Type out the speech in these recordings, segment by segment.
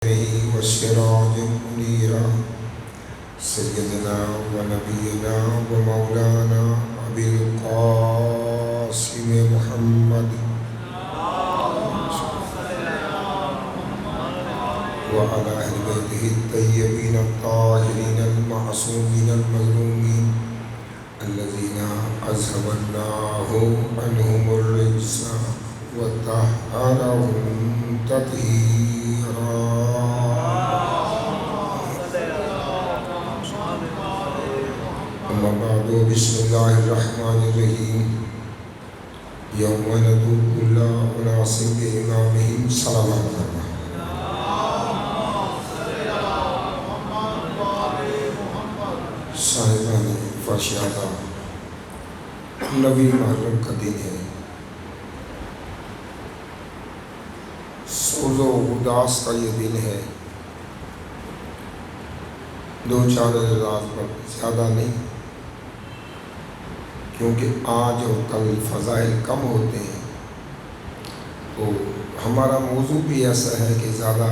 وسراجا منيرا سيدنا ونبينا ومولانا أبي القاسم محمد وعلى أهل بيته الطيبين الطاهرين المعصومين المظلومين الذين أذهب الله عنهم الرجس وطهرهم تطهيرا. أما بعد بسم الله الرحمن الرحيم. يوم ندعو كل أناس بإمامهم صلوات الله. صاحبان فرش اعلیٰ، نویں محرم کا دن ہے. سوز و اداس کا یہ دن ہے. دو چار رات پر زیادہ نہیں، کیونکہ آج اور کل فضائل کم ہوتے ہیں، تو ہمارا موضوع بھی ایسا ہے کہ زیادہ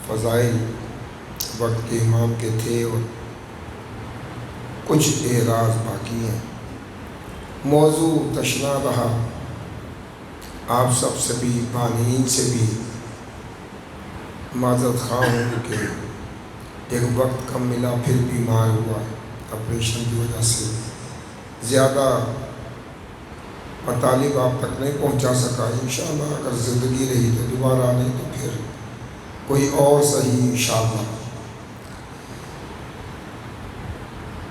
فضائل وقت کے امام کے تھے اور کچھ اعراض باقی ہیں. موضوع تشنا رہا. آپ سب سے بھی بانین سے بھی معذرت خواہ ہوں کہ ایک وقت کم ملا، پھر بیمار ہوا آپریشن کی وجہ سے، زیادہ مطالب آپ تک نہیں پہنچا سکا. انشاءاللہ اگر زندگی رہی تو دوبارہ نہیں تو پھر کوئی اور صحیح انشاءاللہ.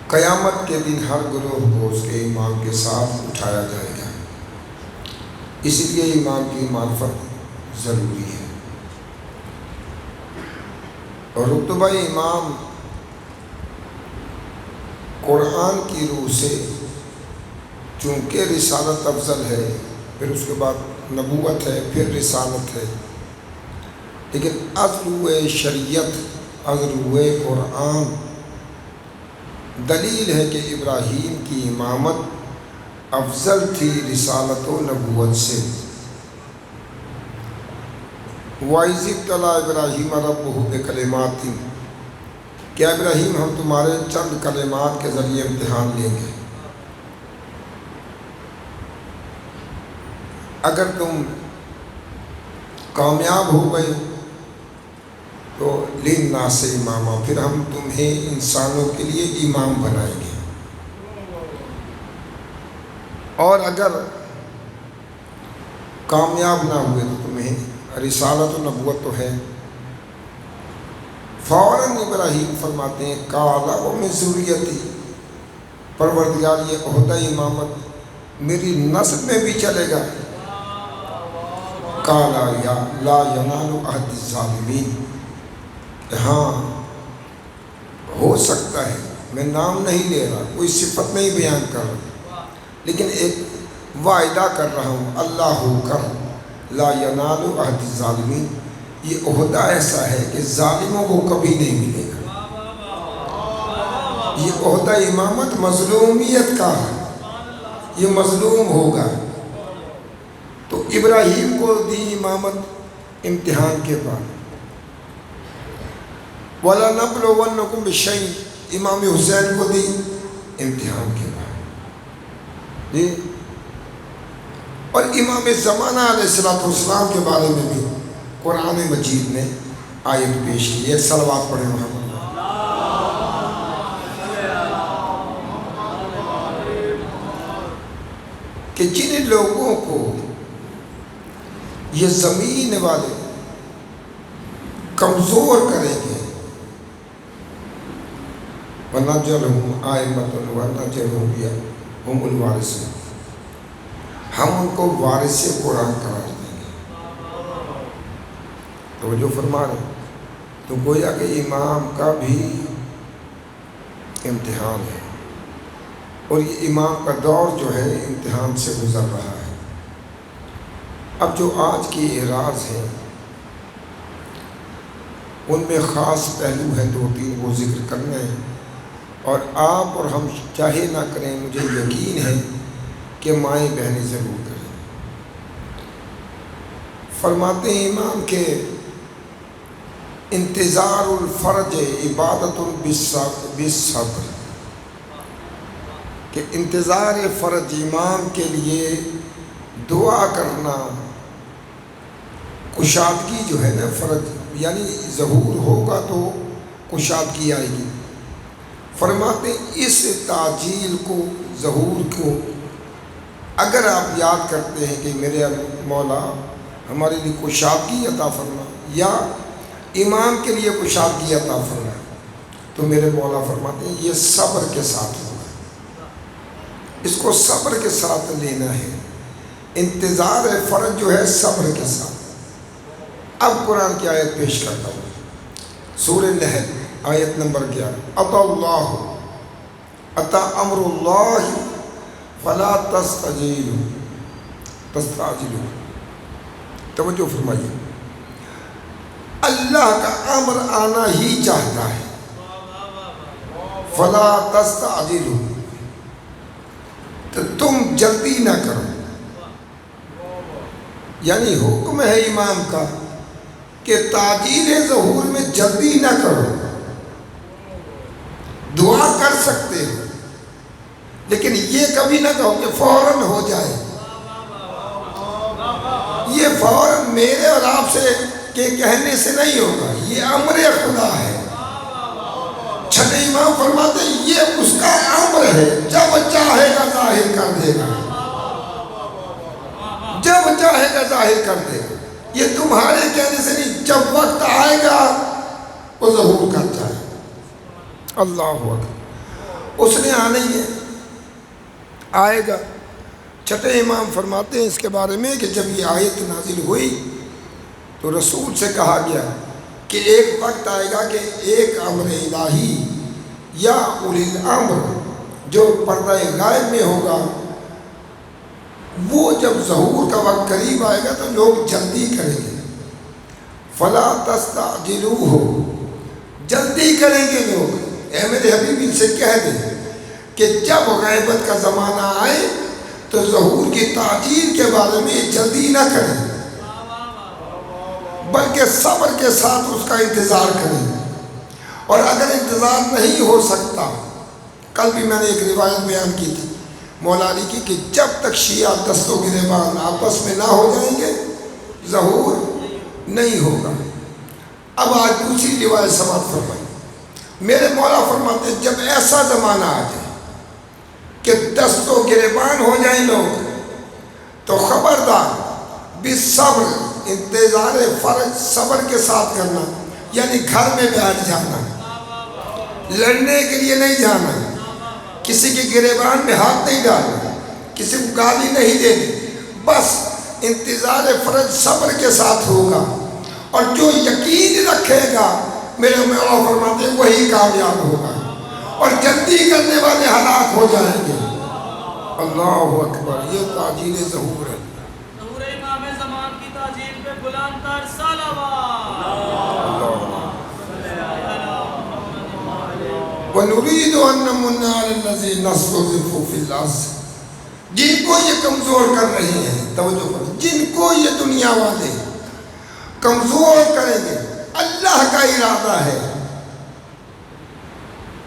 قیامت کے دن ہر گروہ کو اس کے امام کے ساتھ اٹھایا جائے گا، اس لیے امام کی معرفت ضروری ہے. اور رتبہ امام قرآن کی روح سے، چونکہ رسالت افضل ہے، پھر اس کے بعد نبوت ہے، پھر رسالت ہے، لیکن از روح شریعت، از روح قرآن دلیل ہے کہ ابراہیم کی امامت افضل تھی رسالت و نبوت سے. وَإِذِ ابْتَلَىٰ إِبْرَاهِيمَ رَبُّهُ بِكَلِمَاتٍ، کیا ابراہیم ہم تمہارے چند کلمات کے ذریعے امتحان لیں گے. اگر تم کامیاب ہو گئے تو لِلنَّاسِ اماما، پھر ہم تمہیں انسانوں کے لیے امام بنائیں گے. اور اگر کامیاب نہ ہوئے تو تمہیں رسالت و نبوت تو ہے. فوراً ابراہیم فرماتے ہیں قَالَ وَمِن ذُرِّيَّتِي، پروردگار یہ عہدہ امامت میری نسل میں بھی چلے گا. قَالَ يَا لَا يَنَالُ عَهْدِ الظَّالِمِينَ، ہاں ہو سکتا ہے، میں نام نہیں لے رہا، کوئی صفت نہیں بیان کر رہا، لیکن ایک وعدہ کر رہا ہوں، اللہ ہو کر لا ینال عہد الظالمین، یہ عہدہ ایسا ہے کہ ظالموں کو کبھی نہیں ملے گا. یہ عہدہ امامت مظلومیت کا ہے، یہ مظلوم ہوگا. تو ابراہیم کو دی امامت امتحان کے بعد. وَلَنَبْلُوَنَّكُمْ بِشَيْءٍ، امام حسین کو دی امتحان کے بعد. جی، اور امام زمانہ علیہ السلام کے بارے میں بھی قرآن مجید نے آیت پیش کی. ایک صلوات پڑھیں محمد. کہ جن لوگوں کو یہ زمین والے کمزور کریں گے، وَنَجْعَلْهُمْ أَئِمَّةً وَنَجْعَلْهُمْ هُمُ الْوَارِثُونَ، ہم ان کو وارث قرآن قرار دیں گے. توجہ فرما رہے. تو گویا کہ امام کا بھی امتحان ہے، اور یہ امام کا دور جو ہے امتحان سے گزر رہا ہے. اب جو آج کی اعراض ہیں ان میں خاص پہلو ہیں، دو تین وہ ذکر کرنا ہے. اور آپ اور ہم چاہے نہ کریں، مجھے یقین ہے کہ مائیں بہنیں ضرور کریں. فرماتے ہیں امام کے انتظار الفرج عبادت بالصبر، کہ انتظار فرج امام کے لیے دعا کرنا، کشادگی جو ہے نا فرج یعنی ظہور ہوگا تو کشادگی آئے گی۔ فرماتے ہیں اس تعجیل کو، ظہور کو اگر آپ یاد کرتے ہیں کہ میرے مولا ہمارے لیے کشادگی عطا فرما یا امام کے لیے کشادگی عطا فرما، تو میرے مولا فرماتے ہیں یہ صبر کے ساتھ ہوگا، اس کو صبر کے ساتھ لینا ہے۔ انتظار فرج جو ہے صبر کے ساتھ۔ اب قرآن کی آیت پیش کرتا ہوں، سورہ نحل آیت نمبر 11، اتی امر اللہ فلا تستعجلوا، توجہ فرمائیے، اللہ کا امر آنا ہی چاہتا ہے، فلا تستعجلوا، تو تم جلدی نہ کرو، یعنی حکم ہے امام کا کہ تعجیل ظہور میں جلدی نہ کرو۔ دعا کر سکتے ہو لیکن یہ کبھی نہ کہو کہ فوراً ہو جائے، یہ فوراً میرے اور آپ سے کے کہنے سے نہیں ہوگا، یہ امر خدا ہے۔ چھٹے امام فرماتے ہیں یہ اس کا امر ہے، جب چاہے گا ظاہر کر دے گا، جب چاہے گا ظاہر کر دے گا، یہ تمہارے کہنے سے نہیں، جب وقت آئے گا وہ ظہور کر جائے۔ اللہ اکبر، اس نے آنا ہی ہے، آئے گا۔ چھٹے امام فرماتے ہیں اس کے بارے میں کہ جب یہ آیت نازل ہوئی تو رسول سے کہا گیا کہ ایک وقت آئے گا کہ ایک امر الہی یا اولی الامر جو پردہ غائب میں ہوگا، وہ جب ظہور کا وقت قریب آئے گا تو لوگ جلدی کریں گے، فلا تستعجلوہ، جلدی کریں گے لوگ۔ اے میرے حبیب ان سے کہہ دیں کہ جب غیبت کا زمانہ آئے تو ظہور کی تعجیل کے بارے میں جلدی نہ کریں، بلکہ صبر کے ساتھ اس کا انتظار کریں۔ اور اگر انتظار نہیں ہو سکتا، کل بھی میں نے ایک روایت بیان کی تھی مولا علی کی، کہ جب تک شیعہ دست و گریبان آپس میں نہ ہو جائیں گے ظہور نہیں ہوگا۔ اب آج دوسری روایت سماعت فرمائی، میرے مولا فرماتے ہیں جب ایسا زمانہ آ جائے کہ دست و گریبان ہو جائیں لوگ تو خبردار بالصبر، انتظار فرج صبر کے ساتھ کرنا، یعنی گھر میں بیٹھ جانا، لڑنے کے لیے نہیں جانا، کسی کے گریبان میں ہاتھ نہیں ڈالنا، کسی کو گالی نہیں دینی، بس انتظار فرج صبر کے ساتھ ہوگا۔ اور جو یقین رکھے گا میرے مولا فرماتے ہیں وہی کامیاب ہوگا، اور جلدی کرنے والے ہلاک ہو جائیں گے۔ اللہ اکبر، یہ تعجیل ظہور ہے۔ ظہور امام زمان کی تعجیل پہ بلند تر صلوات۔ وَنُرِيدُ أَن نَّمُنَّ عَلَى الَّذِينَ اسْتُضْعِفُوا فِي الْأَرْضِ، جن کو یہ کمزور کر رہے ہیں، توجہ کریں، جن کو یہ دنیا والے کمزور کریں گے، اللہ کا ارادہ ہے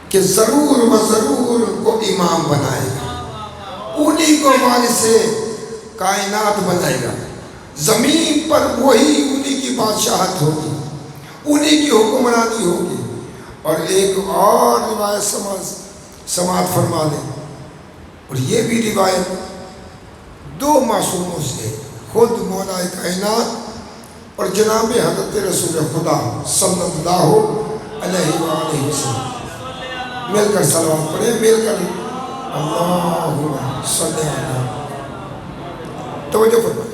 کہ ضرور و ضرور ان کو امام بنائے گا، انہی کو وارث کائنات بنائے گا، زمین پر وہی انہی کی بادشاہت ہوگی، انہی کی حکمرانی ہوگی۔ اور ایک اور روایت سماعت فرما لیں، اور یہ بھی روایت دو معصوموں سے، خود مولا کائنات اور جناب حضرت رسول خدا صلی اللہ علیہ وآلہ وسلم، مل کر صلوات پڑھیں، مل کر اللہم صلی اللہ۔ توجہ فرمائیں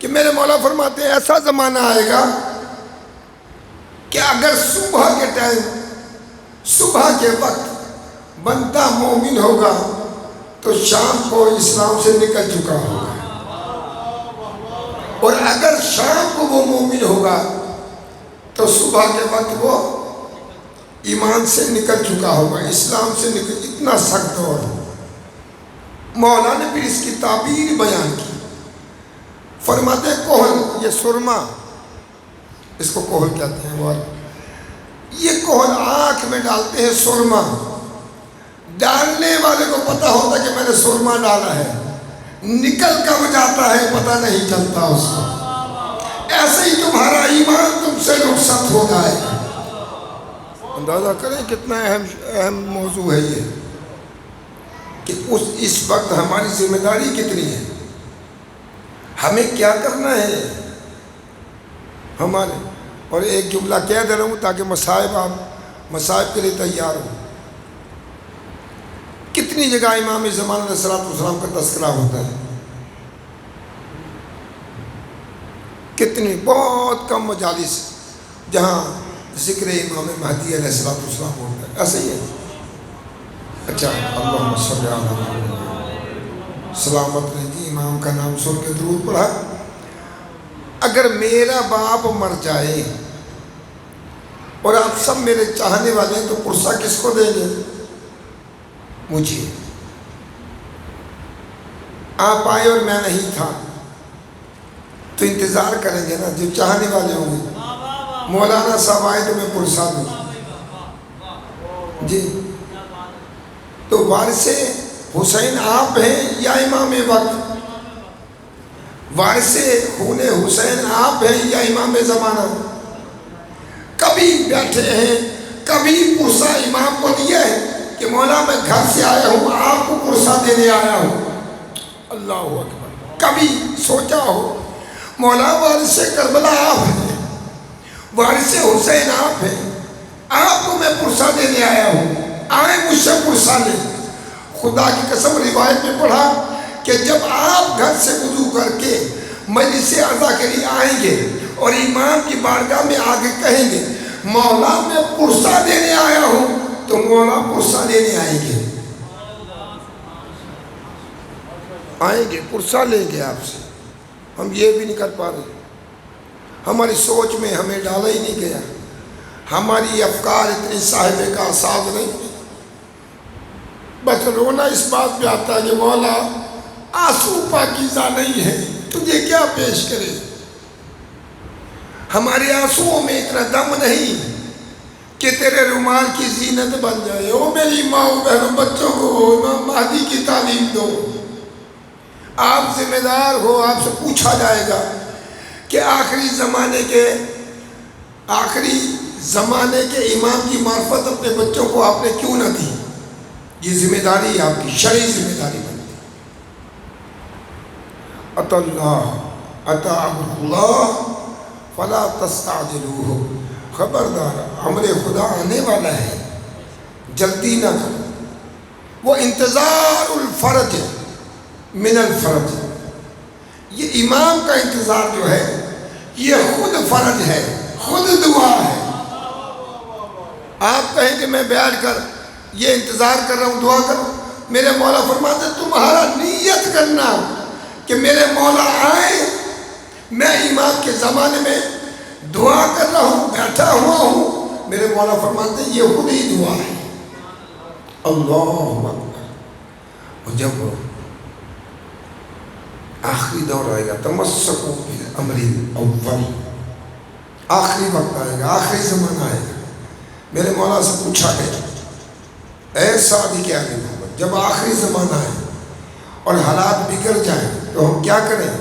کہ میرے مولا فرماتے ہیں ایسا زمانہ آئے گا کہ اگر صبح کے ٹائم، صبح کے وقت بندہ مومن ہوگا تو شام کو اسلام سے نکل چکا ہوگا، اور اگر شام کو وہ مومن ہوگا تو صبح کے وقت وہ ایمان سے نکل چکا ہوگا، اسلام سے نکل۔ اتنا سخت دور ہے۔ مولا نے پھر اس کی تعبیر بیان کی، فرماتے کوہل، یہ سرما اس کو کوہل کہتے ہیں، یہ کون آنکھ میں ڈالتے ہیں سرما، ڈالنے والے کو پتا ہوتا کہ میں نے سرما ڈالا ہے، نکل کب جاتا ہے پتہ نہیں چلتا اس کو۔ ایسے ہی تمہارا ایمان تم سے رخصت ہو جائے گا۔ اندازہ کریں کتنا اہم موضوع ہے یہ، کہ اس وقت ہماری ذمہ داری کتنی ہے، ہمیں کیا کرنا ہے ہمارے۔ اور ایک جملہ کہہ دے رہا ہوں تاکہ مصائب کے لیے تیار ہوں۔ کتنی جگہ امام زمان علیہ السلام کا تذکرہ ہوتا ہے، کتنی، بہت کم مجالس جہاں ذکر امام مہدی علیہ السلام ہوتا ہے، ایسا ہی ہے۔ اچھا، اللہم صلی علی محمد، سلامت رہے جی، امام کا نام سن کے درود پڑھا۔ اگر میرا باپ مر جائے اور آپ سب میرے چاہنے والے ہیں تو پرسہ کس کو دیں گے؟ مجھے۔ آپ آئے اور میں نہیں تھا تو انتظار کریں گے نا، جو چاہنے والے ہوں گے۔ مولانا صاحب آئے تو میں پرسہ دوں جی۔ تو وارث حسین آپ ہیں یا امام وقت؟ وارث خون حسین آپ ہیں یا امام زمانہ؟ کبھی بیٹھے ہیں، کبھی پرسہ امام کو دیا ہے کہ مولا میں گھر سے آیا ہوں، آپ کو پرسہ دینے آیا ہوں؟ اللہ اکبر۔ کبھی سوچا ہو مولا وارث کربلا آپ ہیں، وارث حسین آپ ہیں، آپ کو میں پرسہ دینے آیا ہوں، آئے مجھ سے پرسہ لیں۔ خدا کی قسم روایت میں پڑھا کہ جب آپ گھر سے وضو کر کے مجلس عزا کے لیے آئیں گے اور امام کی بارگاہ میں آگے کہیں گے مولا میں پرسہ دینے آیا ہوں، تو مولا پرسہ دینے آئیں گے، پرسہ لیں گے آپ سے۔ ہم یہ بھی نہیں کر پا رہے، ہماری سوچ میں ہمیں ڈالا ہی نہیں گیا، ہماری افکار اتنی صاحب کا ساز نہیں۔ بس رونا اس بات پہ آتا ہے کہ مولا آنسو پاکیزہ نہیں ہے، تجھے کیا پیش کرے۔ ہمارے آنسوؤں میں اتنا دم نہیں کہ تیرے رومال کی زینت بن جائے۔ او میری ماں بہنوں، بچوں کو امام مہدی کی تعلیم دو۔ آپ ذمہ دار ہو، آپ سے پوچھا جائے گا کہ آخری زمانے کے امام کی معرفت اپنے بچوں کو آپ نے کیوں نہ دی؟ یہ ذمہ داری آپ کی شرعی ذمہ داری بنتی ہے۔ اطاع اللہ فلا تستعجلوہ، خبردار امر خدا آنے والا ہے، جلدی نہ کرو۔ وہ انتظار الفرج من الفرج، یہ امام کا انتظار جو ہے یہ خود فرج ہے، خود دعا ہے۔ آپ کہیں کہ میں بیٹھ کر یہ انتظار کر رہا ہوں، دعا کروں، میرے مولا فرماتے تمہارا نیت کرنا کہ میرے مولا آئے، میں امام کے زمانے میں دعا کر رہا ہوں، بیٹھا ہوا ہوں، میرے مولا فرماتے یہ خود ہی دعا ہے۔ اللہ اکبر۔ اور جب آخری دور آئے گا، تمسکوا بالامر الاول، آخری وقت آئے گا، آخری زمانہ آئے گا۔ میرے مولا سے پوچھا گیا اے صادق اہل محمد، جب آخری زمانہ ہے اور حالات بگڑ جائیں تو ہم کیا کریں؟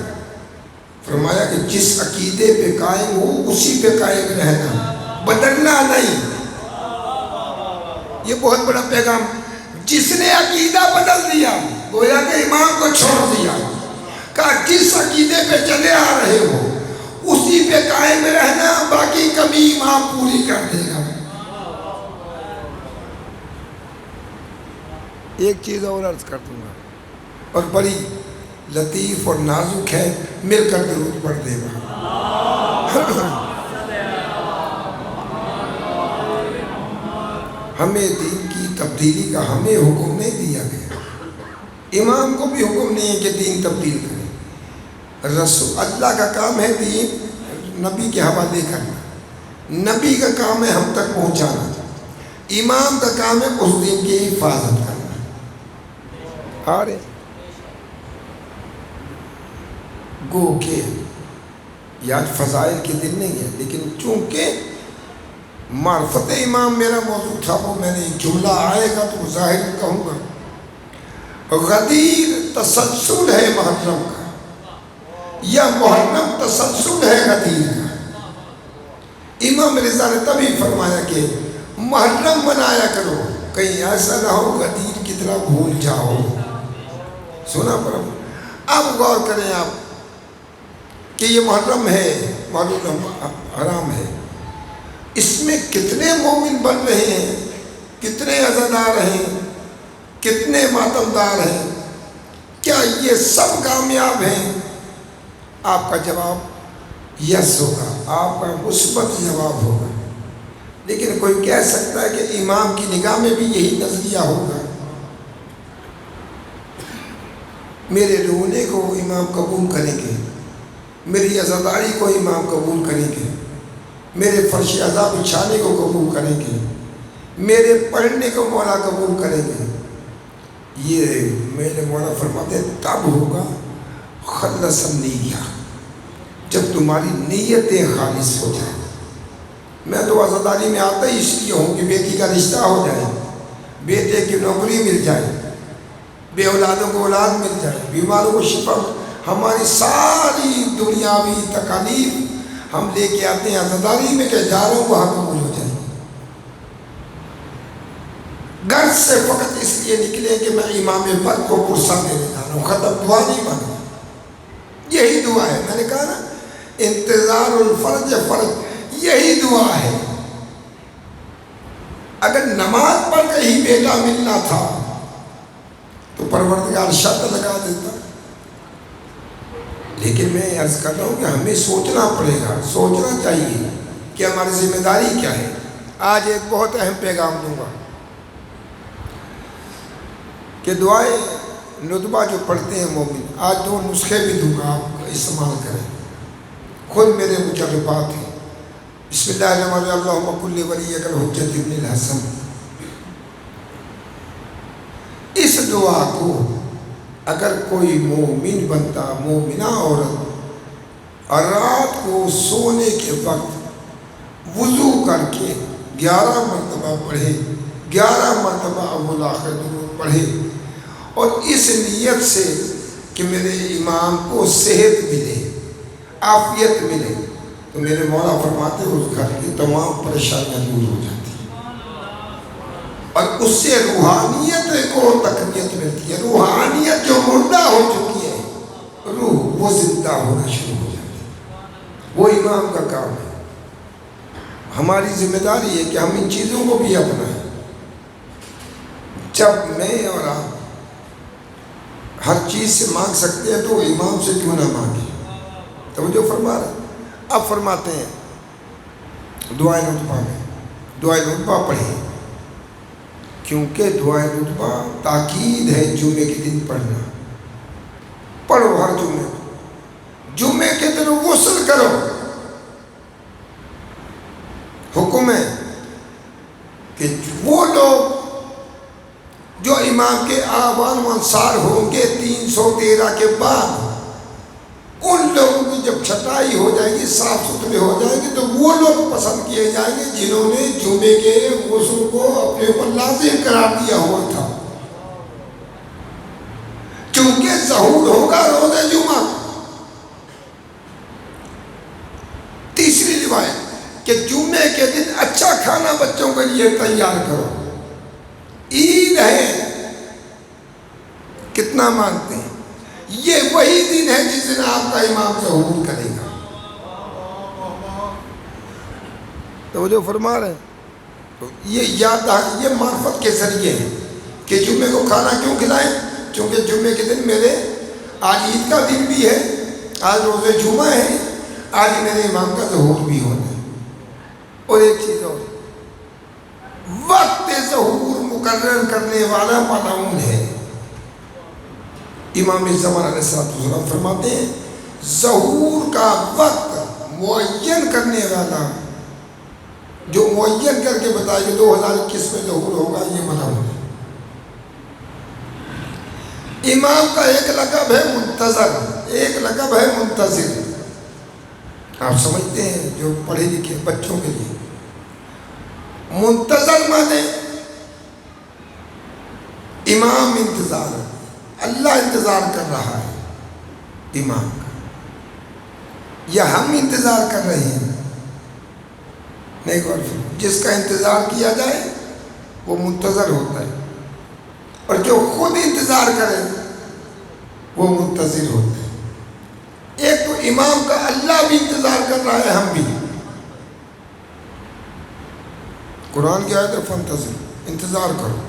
فرمایا کہ جس عقیدے پہ قائم ہو اسی پہ قائم رہنا، بدلنا نہیں۔ یہ بہت بڑا پیغام، جس نے عقیدہ بدل دیا گویا کہ امام کو چھوڑ دیا، کہا جس عقیدے پہ چلے آ رہے ہو اسی پہ قائم رہنا، باقی کمی امام پوری کر دے گا۔ ایک چیز اور عرض کر دوں گا اور بڑی لطیف اور نازک ہے، مل کر درود پڑھ دے گا۔ ہمیں دین کی تبدیلی کا ہمیں حکم نہیں دیا گیا، امام کو بھی حکم نہیں ہے کہ دین تبدیل کرے۔ رسول اللہ کا کام ہے دین نبی کے حوالے کرنا، نبی کا کام ہے ہم تک پہنچانا، امام کا کام ہے اس دین کی حفاظت کرنا۔ گو کہ یہ آج فضائل کے دن نہیں ہے، لیکن چونکہ معرفت امام میرا موضوع تھا، وہ میں نے جملہ آئے گا تو ظاہر کہوں گا۔ غدیر تسلسل ہے محرم کا، یا محرم تسلسل ہے غدیر کا۔ امام رضا نے تبھی فرمایا کہ محرم منایا کرو، کہیں ایسا نہ ہو غدیر کی طرح بھول جاؤ۔ سنا پر اب غور کریں آپ کہ یہ محرم ہے، محرم حرام ہے، اس میں کتنے مومن بن رہے ہیں، کتنے عزادار ہیں، کتنے ماتمدار ہیں، کیا یہ سب کامیاب ہیں؟ آپ کا جواب یس ہوگا، آپ کا مثبت جواب ہوگا۔ لیکن کوئی کہہ سکتا ہے کہ امام کی نگاہ میں بھی یہی نظریہ ہوگا، میرے رونے کو امام قبول کریں گے، میری عزاداری کو امام قبول کریں گے، میرے فرش عزا بچھانے کو قبول کریں گے، میرے پڑھنے کو مولا قبول کریں گے۔ یہ میرے مولا فرماتے ہیں تب ہوگا خلص النیہ، جب تمہاری نیتیں خالص ہو جائیں۔ میں تو عزاداری میں آتا ہی اس لیے ہوں کہ بیٹی کا رشتہ ہو جائے، بیٹے کی نوکری مل جائے، بے اولادوں کو اولاد مل جائے، بیماروں کو شفا۔ ہماری ساری دنیاوی تکالیف ہم لے کے آتے ہیں عزاداری میں کہ جاروں کو حق قبول ہو جائے۔ گھر سے فقط اس لیے نکلے کہ میں امام برق کو پرسہ دینے جا رہا ہوں، ختم، دعا نہیں مانگا۔ یہی دعا ہے، میں نے کہا نا انتظار الفرج فرج، یہی دعا ہے۔ اگر نماز پڑھ کے ہی بیٹا ملنا تھا تو پروردگار شرط لگا دیتا، لیکن میں عرض کر رہا ہوں کہ ہمیں سوچنا پڑے گا، سوچنا چاہیے کہ ہماری ذمہ داری کیا ہے۔ آج ایک بہت اہم پیغام دوں گا کہ دعائیں ندبہ جو پڑھتے ہیں مومن، آج دو نسخے بھی دوں گا، آپ استعمال کریں، خود میرے مجربات ہیں۔ بسم اللہ الرحمن الرحیم، اللہم کل ولیک الحجۃ ابن الحسن۔ اس دعا کو اگر کوئی مومن بنتا، مومنہ عورت، اور رات کو سونے کے وقت وضو کر کے 11 مرتبہ پڑھے، 11 مرتبہ اول آخر درود پڑھے، اور اس نیت سے کہ میرے امام کو صحت ملے، عافیت ملے، تو میرے مولا فرماتے ہیں اس گھر کی تمام پریشانیاں دور ہو جاتی ہیں، اور اس سے روحانیت کو تقویت ملتی ہے۔ روحانیت جو مردہ ہو چکی ہے، روح وہ زندہ ہونا شروع ہو جاتی ہے۔ وہ امام کا کام ہے۔ ہماری ذمہ داری ہے کہ ہم ان چیزوں کو بھی اپنائیں۔ جب میں اور آپ ہر چیز سے مانگ سکتے ہیں تو امام سے کیوں نہ مانگیں؟ توجہ فرما رہے ہیں۔ اب فرماتے ہیں دعائے نطبہ میں، دعائے نطبہ پڑھیں، کیونکہ دعائے نطبہ تاکید ہے جمعے کے دن پڑھنا۔ پڑھو ہر جمعے، جمعے کے دن غسل کرو۔ حکم ہے کہ وہ لوگ جو امام کے آبان و انصار ہوں گے 313 کے بعد، ان لوگوں کی جب چھٹائی ہو جائے گی، صاف ستھرے ہو جائیں گے، تو وہ لوگ پسند کیے جائیں گے جنہوں نے جمعے کے غسل کو اپنے اوپر لازم قرار دیا ہوا تھا، چونکہ ظہور ہوگا روزہ جمعہ۔ تیسری روایت کہ جمعے کے دن اچھا کھانا بچوں کے لیے تیار کرو۔ عید ہے، کتنا مانگتے ہیں؟ یہ وہی دن ہے جس دن آپ کا امام ظہور کرے گا۔ تو وہ جو فرما رہے ہیں تو یہ یاد، یہ معرفت کے ذریعے ہے کہ جمعے کو کھانا کیوں کھلائیں؟ چونکہ جمعے کے دن میرے آج عید کا دن بھی ہے، آج روزے جمعہ ہے، آج میرے امام کا ظہور بھی ہونا ہے۔ اور ایک چیز اور، وقت ظہور مقرر کرنے والا ملعون ہے۔ امام زمان علیہ السلام فرماتے ہیں ظہور کا وقت معین کرنے والا، جو معین کر کے بتائے کہ 2021 میں ظہور ہوگا، یہ ملعون ہے۔ امام کا ایک لقب ہے منتظر، ایک لقب ہے منتظر۔ آپ سمجھتے ہیں جو پڑھے لکھے بچوں کے لیے منتظر مانے امام انتظار، اللہ انتظار کر رہا ہے امام کا، یا ہم انتظار کر رہے ہیں؟ نہیں غور فرمائیں، جس کا انتظار کیا جائے وہ منتظر ہوتا ہے، اور جو خود انتظار کرے وہ منتظر ہوتا ہے۔ ایک تو امام کا اللہ بھی انتظار کر رہا ہے، ہم بھی۔ قرآن کی آیت ہے فانتظر، انتظار کرو،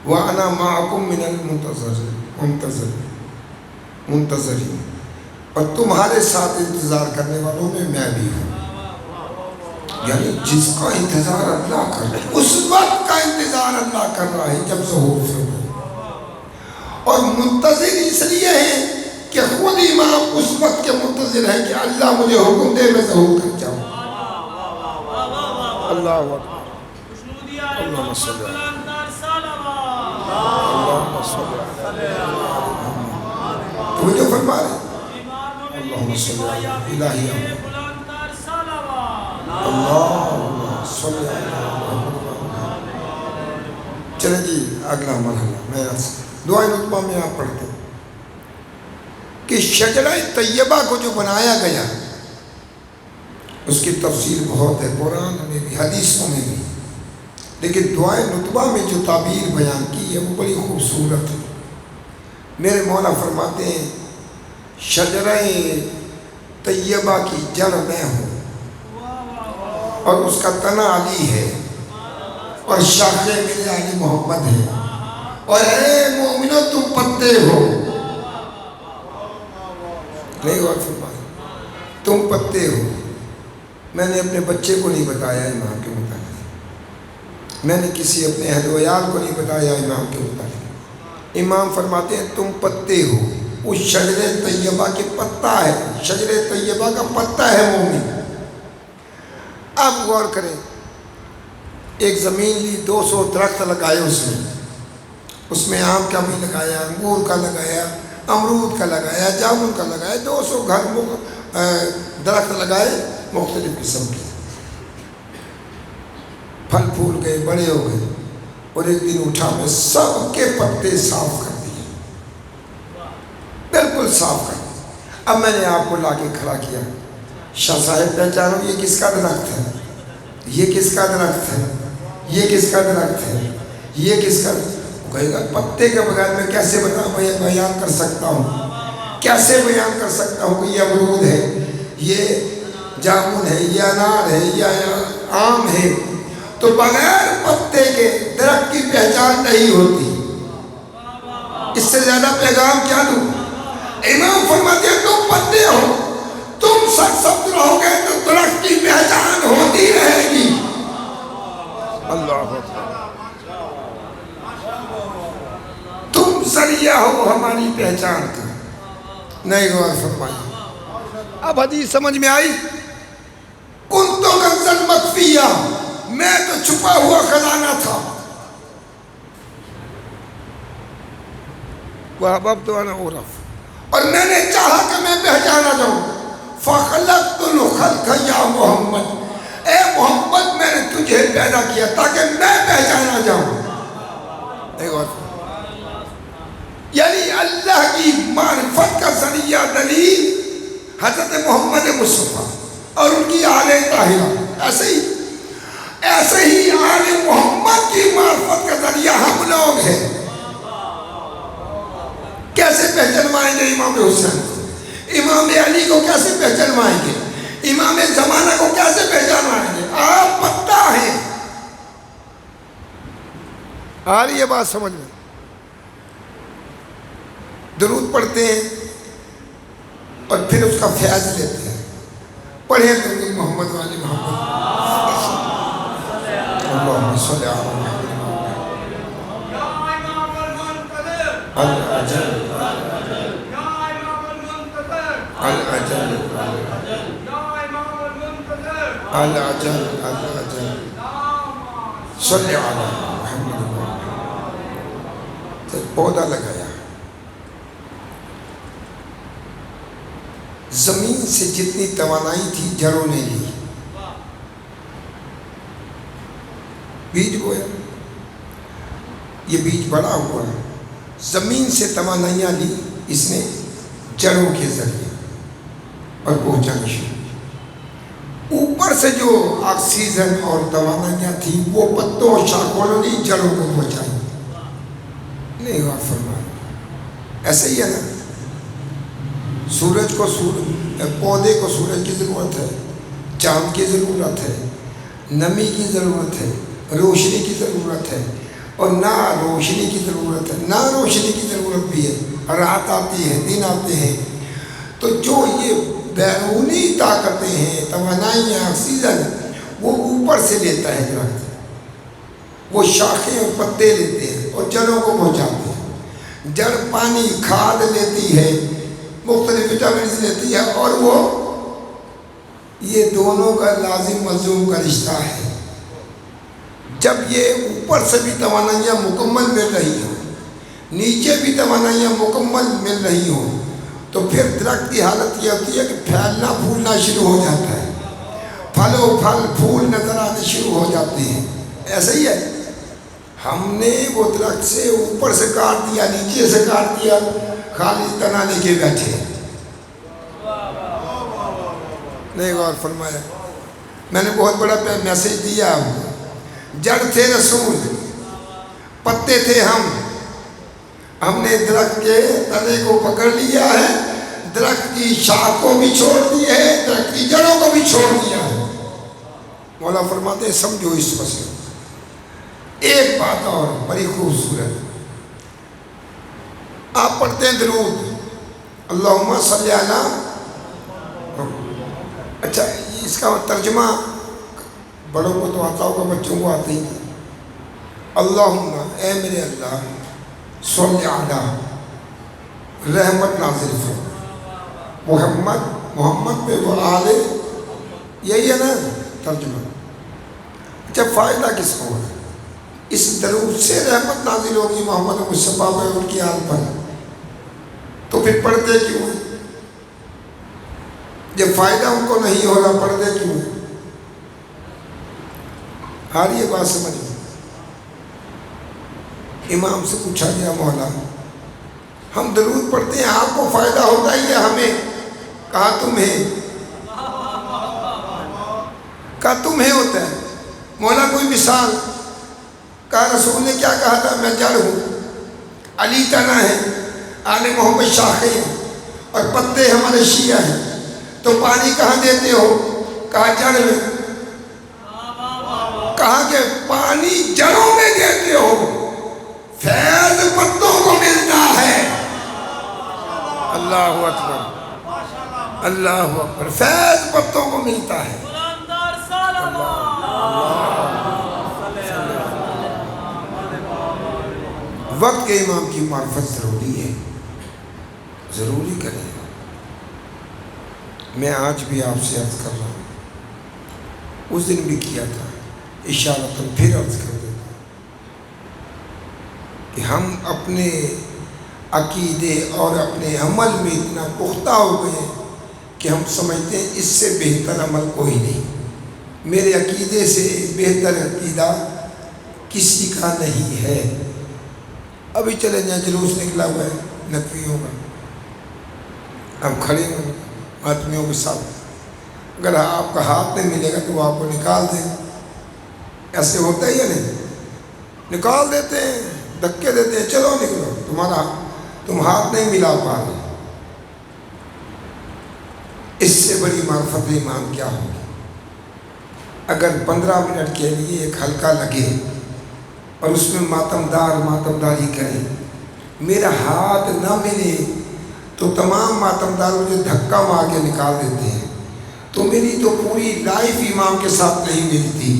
وَأَنَا مَعَكُم مِّنَ منتظرین، اور تمہارے ساتھ انتظار کرنے والوں میں میں بھی ہوں۔ یعنی جس کا انتظار اللہ کر رہا ہے، اس وقت کا انتظار اللہ کر رہا ہے جب ظہور سے ہو، اور منتظر اس لیے ہیں کہ خود امام اس وقت کے منتظر ہیں کہ اللہ مجھے حکم دے میں ظہور کر جاؤں۔ اللہ اکبر، اللہم صلی اللہ توجہ فرما رہے اللہم صلی اللہ الہی اللہم صلی اللہ۔ چلیں جی اگلا مرحلہ میں دعائیں نطبہ میں آپ پڑھتے ہیں کہ شجرہ طیبہ کو جو بنایا گیا اس کی تفصیل بہت ہے، قرآن میں بھی حدیثوں میں بھی، لیکن دعائیں نطبہ میں جو تعبیر بیان کی ہے وہ بڑی خوبصورت ہے۔ میرے مولا فرماتے ہیں شجرہ طیبہ کی جڑ میں ہوں، اور اس کا تنا علی ہے، اور شاخیں میرے علی محمد ہے، اور اے مومنو تم پتے ہو۔ نہیں غور فرمائے، تم پتے ہو۔ میں نے اپنے بچے کو نہیں بتایا امام کے متعلق، میں نے کسی اپنے اہل و عیال کو نہیں بتایا امام کے متعلق۔ امام فرماتے ہیں تم پتے ہو، اس شجر طیبہ کے پتا ہے، شجر طیبہ کا پتا ہے مومن۔ آپ غور کریں، ایک زمین لی، 200 درخت لگائے اس میں آم کا بھی لگایا، انگور کا لگایا، امرود کا لگایا، جامن کا لگایا، 200 درخت لگائے مختلف قسم کے، پھل پھول گئے، بڑے ہو گئے، اور ایک دن اٹھا میں سب کے پتے صاف کر دیے، بالکل صاف کر دیے۔ اب میں نے آپ کو لا کے کھڑا کیا، شاہ صاحب پہچانو یہ کس کا درخت ہے، یہ کس کا درخت ہے، یہ کس کا درخت ہے، یہ کس کا؟ کہے گا پتے کے بغیر میں کیسے بیان کر سکتا ہوں، کیسے بیان کر سکتا ہوں کہ یہ امرود ہے، یہ جامن ہے، یہ انار ہے، یہ آم ہے؟ تو بغیر پتے کے درخت کی پہچان نہیں ہوتی۔ اس سے زیادہ پیغام کیا دوں؟ امام فرماتے ہیں تم پتے ہو، تم سرسبز رہو گے تو درخت کی پہچان ہوتی رہے گی۔ اللہ اکبر، تم ذریعہ ہو ہماری پہچان کا۔ نہیں غور فرمایا۔ اب حدیث سمجھ میں آئی؟ کنتو کنزا مخفیہ، میں تو چھپا ہوا خزانہ تھا۔ وَأَحْبَبْتُ أَنْ أُعْرَفَ، اور میں نے چاہا کہ میں پہچانا جاؤں۔ فَخَلَقْتُ الْخَلْقَ يَا محمد، اے محمد میں نے تجھے پیدا کیا تاکہ میں پہچانا جاؤں۔ یعنی اللہ کی معرفت کا ذریعہ دلیل حضرت محمد مصطفیٰ اور ان کی آل طاہرہ، ایسے ہی آل محمد کی معرفت کا ذریعہ ہم لوگ ہیں۔ کیسے پہچانوائیں گے امام حسین کو، امام علی کو کیسے پہچانوائیں گے، امام زمانہ کو کیسے پہچانوائیں گے؟ آپ پتہ ہیں۔ آ رہی ہے بات سمجھ میں؟ درود پڑھتے ہیں اور پھر اس کا فیض لیتے ہیں۔ پڑھیں درود محمد والی محمد، اللہم صلی علی محمد العجل العجل العجل العجل صلی علی محمد۔ پودا لگایا، زمین سے جتنی توانائی تھی جڑوں نے لی، بیج بویا، یہ بیج بڑا ہوا، زمین سے توانائیاں لی اس نے جڑوں کے ذریعے اور پہنچانا شروع، اوپر سے جو آکسیجن اور توانائیاں تھیں وہ پتوں اور شاخوں نے لی، جڑوں کو پہنچائی۔ نہیں غور فرمایا، ایسا ہی ہے نا، سورج کو پودے کو سورج کی ضرورت ہے، چاند کی ضرورت ہے، نمی کی ضرورت ہے، روشنی کی ضرورت ہے، اور نہ روشنی کی ضرورت ہے نہ روشنی کی ضرورت بھی ہے، رات آتی ہے، دن آتے ہیں، تو جو یہ بیرونی طاقتیں ہیں، توانائیاں، آکسیجن، وہ اوپر سے لیتا ہے درخت، وہ شاخیں اور پتے لیتے ہیں اور جڑوں کو پہنچاتے ہیں، جڑ پانی کھاد لیتی ہے، مختلف وٹامنز لیتی ہے، اور وہ یہ دونوں کا لازم ملزوم کا رشتہ ہے۔ جب یہ اوپر سے بھی توانائیاں مکمل مل رہی ہوں، نیچے بھی توانائیاں مکمل مل رہی ہوں، تو پھر درخت کی حالت یہ ہوتی ہے کہ پھیلنا پھولنا شروع ہو جاتا ہے، پھل و پھل پھول نظر آنے شروع ہو جاتے ہیں۔ ایسا ہی ہے، ہم نے وہ درخت سے اوپر سے کاٹ دیا، نیچے سے کاٹ دیا، خالی تنا لے کے بیٹھے، نہیں غور فرمایا۔ میں نے بہت بڑا میسج دیا آپ کو، جڑ تھے رسول، پتے تھے ہم نے درخت کے تنے کو پکڑ لیا ہے، درخت کی شاخ کو بھی چھوڑ دی ہے، درخت کی جڑوں کو بھی چھوڑ دیا ہے۔ مولا فرماتے ہیں سمجھو اس مسئلے۔ ایک بات اور بڑی خوبصورت، آپ پڑھتے ہیں درود، اللہم صلی علی، اچھا اس کا ترجمہ بڑوں کو تو آتا ہوگا، بچوں کو آتا ہی نہیں۔ اللہم، اے میرے اللہ، صلی علی، رحمت نازل فرما، محمد پہ وہ آلے، یہی ہے نا ترجمہ۔ اچھا فائدہ کس کو ہے؟ اس درود سے رحمت نازل ہوگی محمد مصطفیٰ پہ، ان کی آل پر، تو پھر پڑھتے کیوں ہیں؟ جب فائدہ ان کو نہیں ہو رہا پڑھتے کیوں ہیں؟ ہر یہ بات سمجھ لیں۔ امام سے پوچھا گیا مولا ہم درود پڑھتے ہیں، آپ کو فائدہ ہوتا ہے یا ہمیں؟ کہا تمہیں، کہا تمہیں ہوتا ہے۔ مولا کوئی مثال؟ کہا رسول نے کیا کہا تھا، میں جڑ ہوں، علی تنا ہے، آل محمد شاخیں ہیں، اور پتے ہمارے شیعہ ہیں، تو پانی کہاں دیتے ہو؟ کہا جڑ میں۔ کہا کہ پانی جڑوں میں دیتے ہو، فیض پتوں کو ملتا ہے۔ اللہ اکبر، اللہ اکبر، فیض پتوں کو ملتا ہے۔ وقت کے امام کی معرفت ضروری ہے، ضروری کریں۔ میں آج بھی آپ سے عرض کر رہا ہوں، اس دن بھی کیا تھا، اشارتاً پھر عرض کر دیتا ہوں کہ ہم اپنے عقیدے اور اپنے عمل میں اتنا پختہ ہو گئے کہ ہم سمجھتے ہیں اس سے بہتر عمل کوئی نہیں، میرے عقیدے سے بہتر عقیدہ کسی کا نہیں ہے۔ ابھی چلے جائیں، جلوس نکلا ہوا ہے نقویوں کا، ہم کھڑے ہیں آدمیوں کے ساتھ، اگر آپ کا ہاتھ نہیں ملے گا تو وہ آپ کو نکال دیں، ایسے ہوتا ہے یا نہیں؟ نکال دیتے ہیں، دھکے دیتے ہیں، چلو نکلو، تم ہاتھ نہیں ملا پا رہے۔ اس سے بڑی معرفت ایمان کیا ہوگی؟ اگر 15 منٹ کے لیے ایک حلقہ لگے اور اس میں ماتمداری کریں، میرا ہاتھ نہ ملے تو تمام ماتمدار مجھے دھکا مار کے نکال دیتے ہیں، تو میری تو پوری لائف امام کے ساتھ نہیں ملتی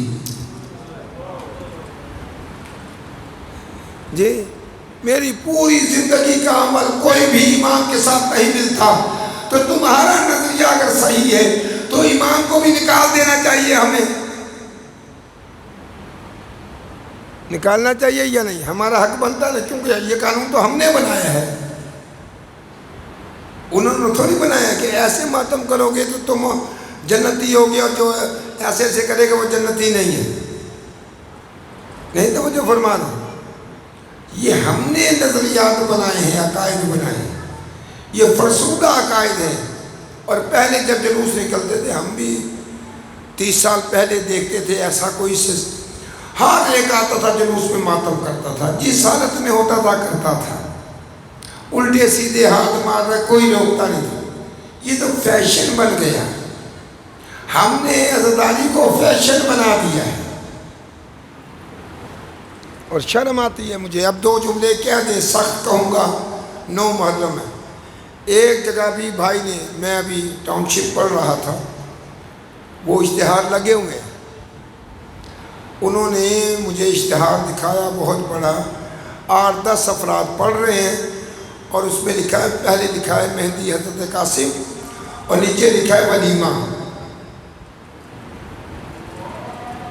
جی، میری پوری زندگی کا عمل کوئی بھی امام کے ساتھ نہیں ملتا۔ تو تمہارا نظریہ اگر صحیح ہے تو امام کو بھی نکال دینا چاہیے، ہمیں نکالنا چاہیے یا نہیں؟ ہمارا حق بنتا ہے، کیونکہ یہ قانون تو ہم نے بنایا ہے، انہوں نے تھوڑی بنایا کہ ایسے ماتم کرو گے تو تم جنتی ہوگے، اور جو ایسے ایسے کرے گا وہ جنتی نہیں ہے۔ نہیں توجہ فرمانا، یہ ہم نے نظریات بنائے ہیں، عقائد بنائے ہیں، یہ فرسودہ عقائد ہیں۔ اور پہلے جب جلوس نکلتے تھے، ہم بھی 30 سال پہلے دیکھتے تھے ایسا کوئی ہر ایک آتا تھا جلوس میں ماتم کرتا تھا، جس حالت میں ہوتا تھا کرتا تھا، الٹے سیدھے ہاتھ مار رہا، کوئی روکتا نہیں تھا۔ یہ تو فیشن بن گیا، ہم نے عزاداری کو فیشن بنا دیا ہے، اور شرم آتی ہے مجھے۔ اب 2 جملے کہہ دیں، سخت کہوں گا، 9 محرم ہے۔ ایک جگہ بھی بھائی نے، میں ابھی ٹاؤن شپ پڑھ رہا تھا، وہ اشتہار لگے ہوئے ہیں، انہوں نے مجھے اشتہار دکھایا بہت بڑا، 8-10 افراد پڑھ رہے ہیں، اور اس میں لکھا ہے، پہلے لکھا ہے مہدی حضرت قاسم، اور نیچے لکھا ہے ولیمہ،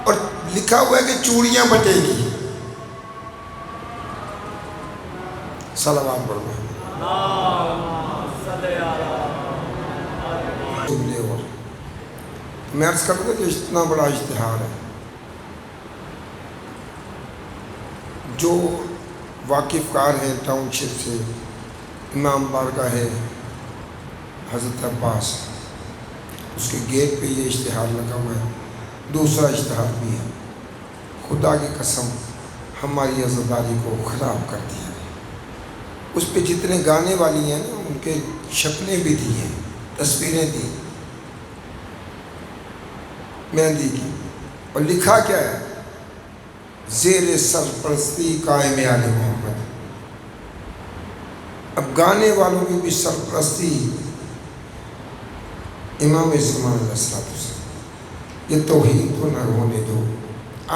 اور لکھا ہوا ہے کہ چوڑیاں بٹے گی۔ صلوات پڑھو۔ جملے اور میں عرض کر دوں کہ اتنا بڑا اشتہار ہے، جو واقف کار ہے ٹاؤن شپ سے، امام بارگاہ ہے حضرت عباس، اس کے گیٹ پہ یہ اشتہار لگا ہوا ہے۔ دوسرا اشتہار بھی ہے، خدا کی قسم ہماری عزاداری کو خراب کر دیا ہے۔ اس پہ جتنے گانے والی ہیں نا، ان کے شکلیں بھی دی ہیں، تصویریں دی، مہندی کی، اور لکھا کیا ہے، زیر سرپرستی قائم آل محمد۔ اب گانے والوں کی بھی سرپرستی امام زمان علیہ السلام۔ یہ توہین تو نہ ہونے دو،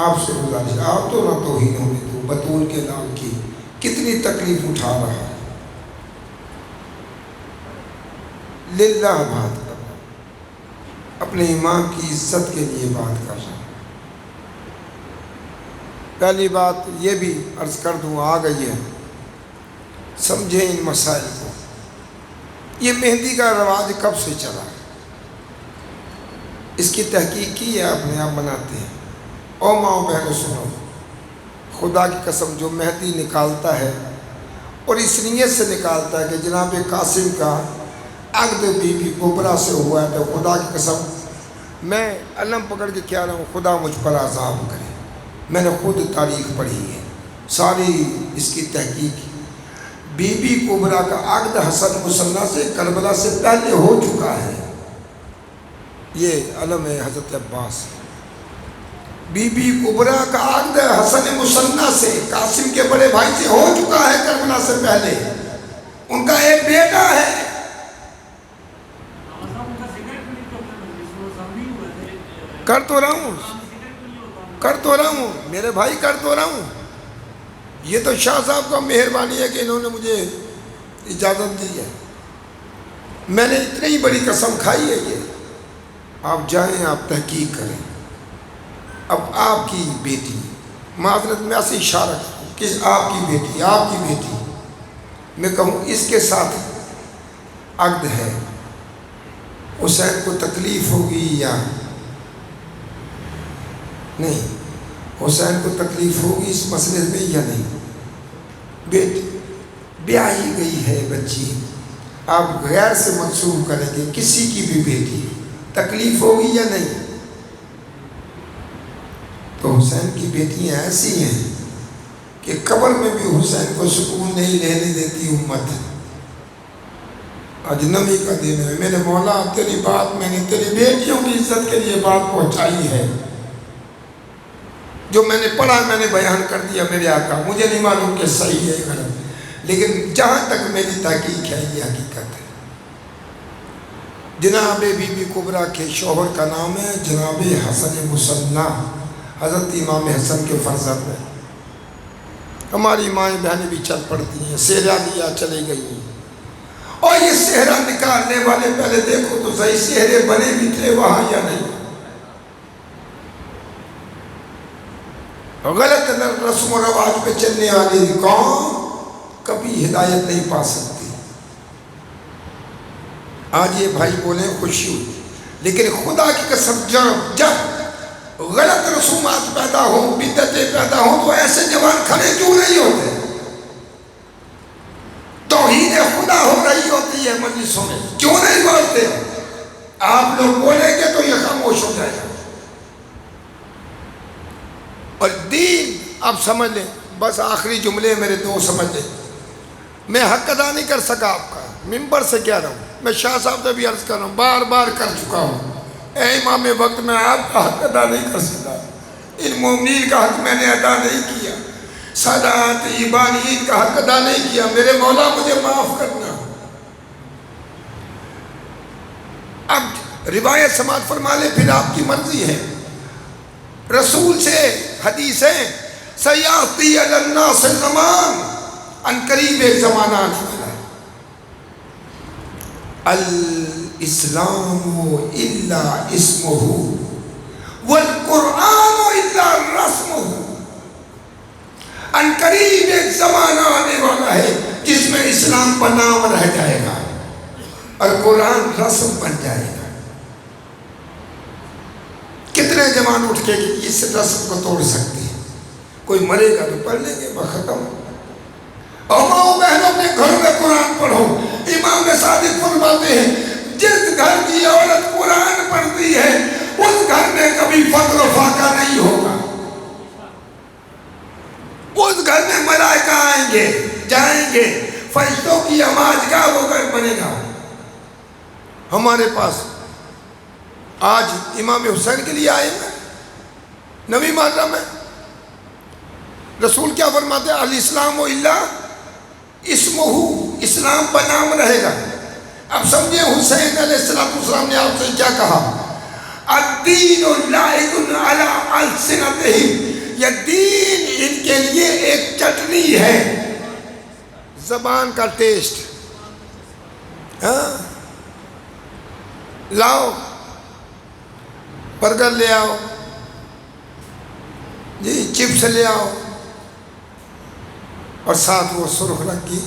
آپ سے گزارش، آپ تو نہ توہین ہونے دو۔ بطول کے نام کی کتنی تکلیف اٹھا رہا ہے، للہ بات کر رہا، اپنے امام کی عزت کے لیے بات کر رہا۔ پہلی بات یہ بھی عرض کر دوں، آ گئی ہے، سمجھیں ان مسائل کو۔ یہ مہندی کا رواج کب سے چلا، اس کی تحقیق کی ہے آپ نے، آپ بناتے ہیں۔ او ماؤں بہنوں سنو، خدا کی قسم جو مہندی نکالتا ہے، اور اس نیت سے نکالتا ہے کہ جناب قاسم کا عقد بی بی کبریٰ سے ہوا ہے، تو خدا کی قسم میں علم پکڑ کے کہہ رہا ہوں، خدا مجھ پر عذاب کرے۔ میں نے خود تاریخ پڑھی ہے، ساری اس کی تحقیق۔ بی بی کبریٰ کا عقد حسن مصنع سے کربلا سے پہلے ہو چکا ہے، یہ علم ہے حضرت عباس۔ بی بی کبریٰ کا عقد حسن مصنع سے، قاسم کے بڑے بھائی سے ہو چکا ہے کربلا سے پہلے، ان کا ایک بیٹا ہے۔ کر تو رہا ہوں میرے بھائی، کر تو رہا ہوں۔ یہ تو شاہ صاحب کا مہربانی ہے کہ انہوں نے مجھے اجازت دی ہے، میں نے اتنی بڑی قسم کھائی ہے۔ یہ آپ جائیں، آپ تحقیق کریں۔ اب آپ کی بیٹی، معذرت میں ایسے اشارہ کہ آپ کی بیٹی میں کہوں اس کے ساتھ عقد ہے، حسین کو تکلیف ہوگی یا نہیں، حسین کو تکلیف ہوگی اس مسئلے میں یا نہیں؟ بیٹی بیاہی گئی ہے بچی، آپ غیر سے منسوب کریں گے، کسی کی بھی بیٹی تکلیف ہوگی یا نہیں؟ تو حسین کی بیٹیاں ایسی ہیں کہ قبر میں بھی حسین کو سکون نہیں لینے دیتی امت۔ اجنبی کا دن ہے، میرے مولا تیری بات میں نے تیری بیٹیوں کی عزت کے لیے بات پہنچائی ہے، جو میں نے پڑھا میں نے بیان کر دیا میرے آقا، مجھے نہیں معلوم کہ صحیح ہے غلط، لیکن جہاں تک میری تحقیق ہے یہ حقیقت ہے۔ جناب بی بی کبریٰ کے شوہر کا نام ہے جناب حسن مصنع، حضرت امام حسن کے فرزند ہیں۔ ہماری مائیں بہنیں بھی چل پڑتی ہیں، صحرا لیا چلی گئی ہیں، اور یہ صحرا نکالنے والے پہلے دیکھو تو صحیح صحرے بنے بھی تھے وہاں یا نہیں۔ غلط رسم و رواج پہ چلنے والی قوم کبھی ہدایت نہیں پا سکتی۔ آج یہ بھائی بولیں خوشی ہوئی، لیکن خدا کی قسم جب غلط رسومات پیدا ہوں، بدعتیں پیدا ہوں تو ایسے جوان کھڑے کیوں نہیں ہوتے؟ توحید خدا ہو رہی ہوتی ہے مجلسوں میں، کیوں نہیں بولتے؟ آپ لوگ بولیں گے تو یہ خاموش ہو جائے گا۔ اور دین آپ سمجھ لیں، بس آخری جملے میرے دو سمجھ لیں۔ میں حق ادا نہیں کر سکا آپ کا، ممبر سے کہہ رہا ہوں، میں شاہ صاحب سے بھی عرض کر رہا ہوں، بار بار کر چکا ہوں، اے امام وقت میں آپ کا حق ادا نہیں کر سکا، ان مومنین کا حق میں نے ادا نہیں کیا، سادات ایبانیین کا حق ادا نہیں کیا، میرے مولا مجھے معاف کرنا۔ اب روایت سماعت فرما لیں، پھر آپ کی مرضی ہے۔ رسول سے حدیث ہے، سیاتی علی الناس زمان، ان قریب ایک زمانہ آنے والا ہے، الاسلام الا اسمہ والقرآن الا رسمہ۔ ان قریب ایک زمانہ آنے والا ہے جس میں اسلام کا نام رہ جائے گا اور قرآن رسم بن جائے گا۔ کتنے جوان اٹھ کے اس رسم کو توڑ سکتے ہیں؟ کوئی مرے گا تو پڑھ لیں گے، بس ختم۔ اور ماؤں بہنوں اپنے گھروں میں قرآن پڑھو۔ امام صادق فرماتے ہیں جس گھر کی عورت قرآن پڑھتی ہے اس گھر میں کبھی فقر و فاقہ نہیں ہوگا، اس گھر میں ملائکہ آئیں گے جائیں گے، فرشتوں کی آماج گاہ وہ گھر بنے گا۔ ہمارے پاس آج امام حسین کے لیے آئے ہیں، نویں محرم ہے، رسول کیا فرماتے ہیں؟ الاسلام الا اسمہ، اسلام کا نام رہے گا۔ اب سمجھے حسین علیہ السلام نے آپ سے کیا کہا؟ الدین لائق علی السنتہم، یہ دین ان کے لیے ایک چٹنی ہے، زبان کا ٹیسٹ۔ ہاں لاؤ برگر لے آؤ جی، چپس لے آؤ، اور ساتھ وہ سرخ رنگ کی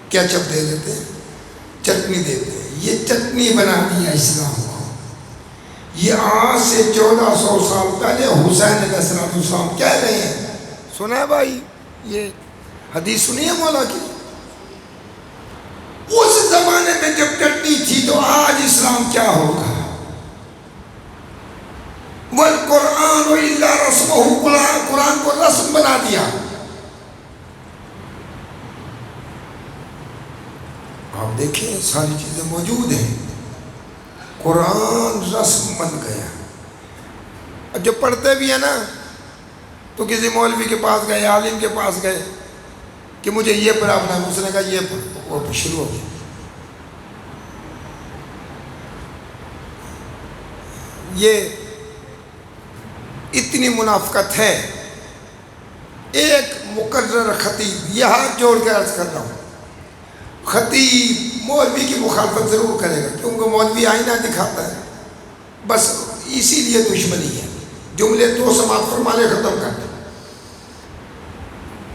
کیچپ دے دیتے ہیں، چٹنی دیتے ہیں۔ یہ چٹنی بنا دیا اسلام کو۔ یہ آج سے 1400 سال پہلے حسین علیہ السلام کہہ رہے ہیں، سنا ہے بھائی؟ یہ حدیث سنی ہے مولا کی؟ اس زمانے میں جب چٹنی تھی تو آج اسلام کیا ہوگا؟ والقرآن الا رسمہ، قرآن کو رسم بنا دیا۔ آپ دیکھیں ساری چیزیں موجود ہیں، قرآن رسم بن گیا۔ جو پڑھتے بھی ہیں نا تو کسی مولوی کے پاس گئے، عالم کے پاس گئے کہ مجھے یہ پرابلم ہے، اس نے کہا یہ پڑھو، وہ شروع ہو گیا۔ یہ اتنی منافقت ہے۔ ایک مقرر خطیب، یہ ہاتھ جوڑ کے عرض کر رہا ہوں، خطیب مولوی کی مخالفت ضرور کرے گا کیونکہ مولوی آئینہ دکھاتا ہے، بس اسی لیے دشمنی ہے۔ جملے دو سماعت فرما لے، ختم کر دیں۔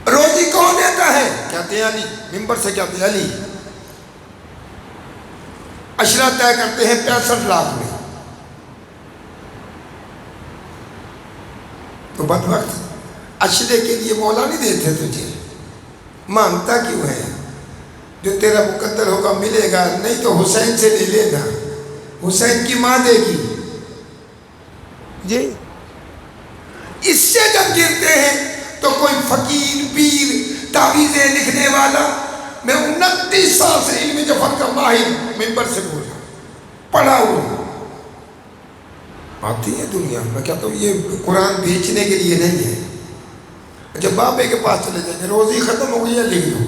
روزی کون دیتا ہے؟ کہتے ہیں علی، ممبر سے کہتے ہیں علی۔ اشرا طے کرتے ہیں 65 لاکھ میں، تو بدبخت اشرے کے لیے مولا نہیں دیتے تجھے، مانگتا کیوں ہے؟ جو تیرا مقدر ہوگا ملے گا، نہیں تو حسین سے لے لینا، حسین کی ماں دے گی جی۔ اس سے جب گرتے ہیں تو کوئی فقیر پیر تعویذیں لکھنے والا، میں 29 سال سے علم جفر کا ماہر ممبر سے بولا، پڑھا ہوا آتی ہے دنیا میں، کہتا ہوں یہ قرآن بیچنے کے لیے نہیں ہے۔ جب بابے کے پاس چلے جائیں گے، روزی ختم ہو گئی ہے، لکھ دو۔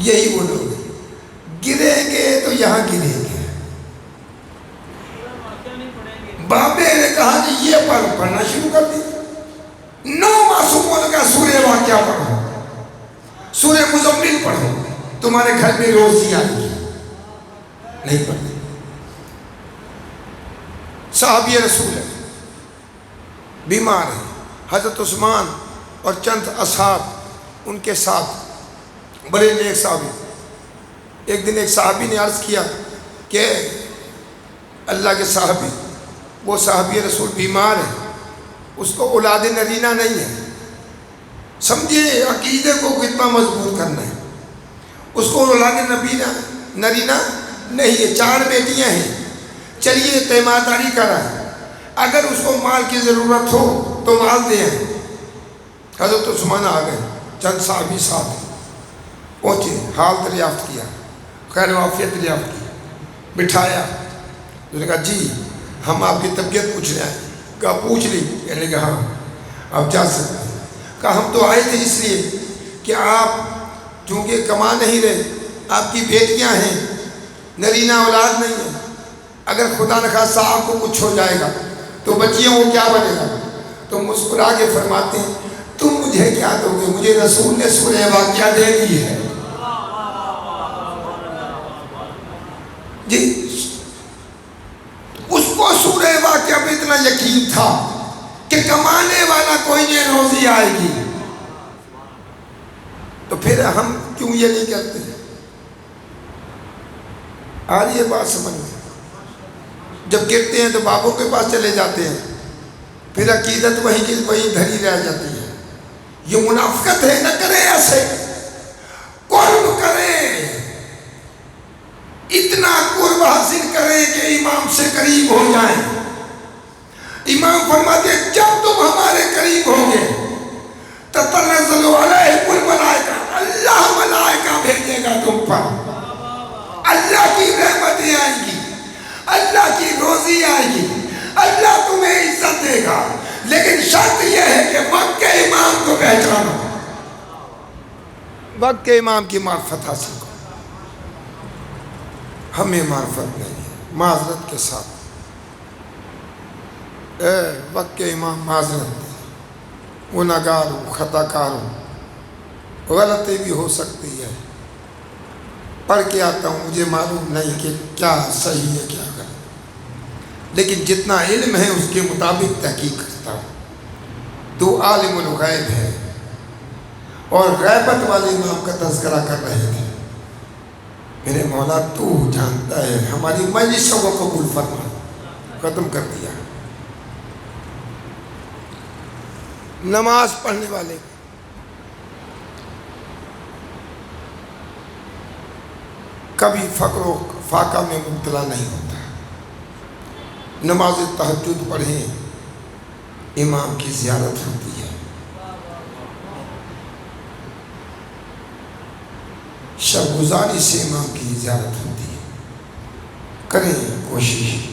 یہی وہ لوگ گریں گے تو یہاں گریں گے۔ بابے نے کہا کہ یہ پڑھنا شروع کر دی، 9 معصوموں نے کہا سورہ واقعہ پڑھو، سورہ مزمل پڑھو، تمہارے گھر میں روزی آئے گی۔ نہیں پڑھتے۔ صحابی رسول ہے، بیمار ہیں، حضرت عثمان اور چند اصحاب ان کے ساتھ، بڑے نیک صحابی۔ ایک دن ایک صحابی نے عرض کیا کہ اللہ کے صحابی، وہ صحابی رسول بیمار ہیں، اس کو اولاد نرینہ نہیں ہے. سمجھیے عقیدے کو کتنا مضبوط کرنا ہے. اس کو اولاد نرینہ نہیں ہے. 4 بیٹیاں ہیں. چلیے تیمارداری کرا ہے. اگر اس کو مال کی ضرورت ہو تو مال دیں. حضرت عثمان آ گئے, چند صحابی ساتھ پہنچے, حال دریافت کیا, خیر وافیت دریافت کی, بٹھایا. اس نے کہا جی ہم آپ کی طبیعت پوچھ رہے ہیں. کہا پوچھ لی. کہنے کہ ہاں آپ جا سکتے ہیں. کہا ہم تو آئے تھے اس لیے کہ آپ چونکہ کما نہیں رہے, آپ کی بیٹیاں ہیں, نرینہ اولاد نہیں ہے, اگر خدا نخواستہ آپ کو کچھ ہو جائے گا تو بچیوں کو کیا بنے گا؟ تو مسکرا کے فرماتے ہیں تم مجھے کیا دو گے؟ مجھے رسول نے سورہ واقعہ دے دی ہے. جی اس کو سورہ واقعہ پہ اتنا یقین تھا کہ کمانے والا کوئی نہیں, روزی آئے گی. تو پھر ہم کیوں یہ نہیں کرتے؟ آج یہ بات سمجھ میں, جب گرتے ہیں تو بابوں کے پاس چلے جاتے ہیں, پھر عقیدت وہیں کی وہیں دھری رہ جاتی ہے. یہ منافقت ہے. نہ کریں ایسے, قرب کریں, اتنا قرب حاصل کریں کہ امام سے قریب ہو جائیں. امام فرماتے ہیں جب تم ہمارے قریب ہوگے تتنزل علیہم الملائکہ, اللہ ملائکہ بھیجے گا تم پر, اللہ کی رحمتیں آئیں گی, اللہ کی روزی آئے گی, اللہ تمہیں عزت دے گا. لیکن شرط یہ ہے کہ وقت کے امام کو پہچانو, وقت کے امام کی معرفت حاصل کرو. ہمیں معرفت نہیں ہے, معذرت کے ساتھ. وقت کے امام معذرت, گناہگار ہوں, خطا کار ہوں, غلطی بھی ہو سکتی ہے, پڑھ کے آتا ہوں, مجھے معلوم نہیں کہ کیا صحیح ہے کیا غلط, لیکن جتنا علم ہے اس کے مطابق تحقیق کرتا ہوں. تو عالم الغیب ہے, اور غیبت والے امام کا تذکرہ کر رہے تھے. میرے مولا تو جانتا ہے, ہماری مجلسوں کو قبول فرما. ختم کر دیا. نماز پڑھنے والے کبھی فقر و فاقہ میں مبتلا نہیں ہوتا. نماز تہجد پڑھیں, امام کی زیارت ہوتی ہے. شب گزاری سے امام کی زیارت ہوتی ہے. کریں کوشش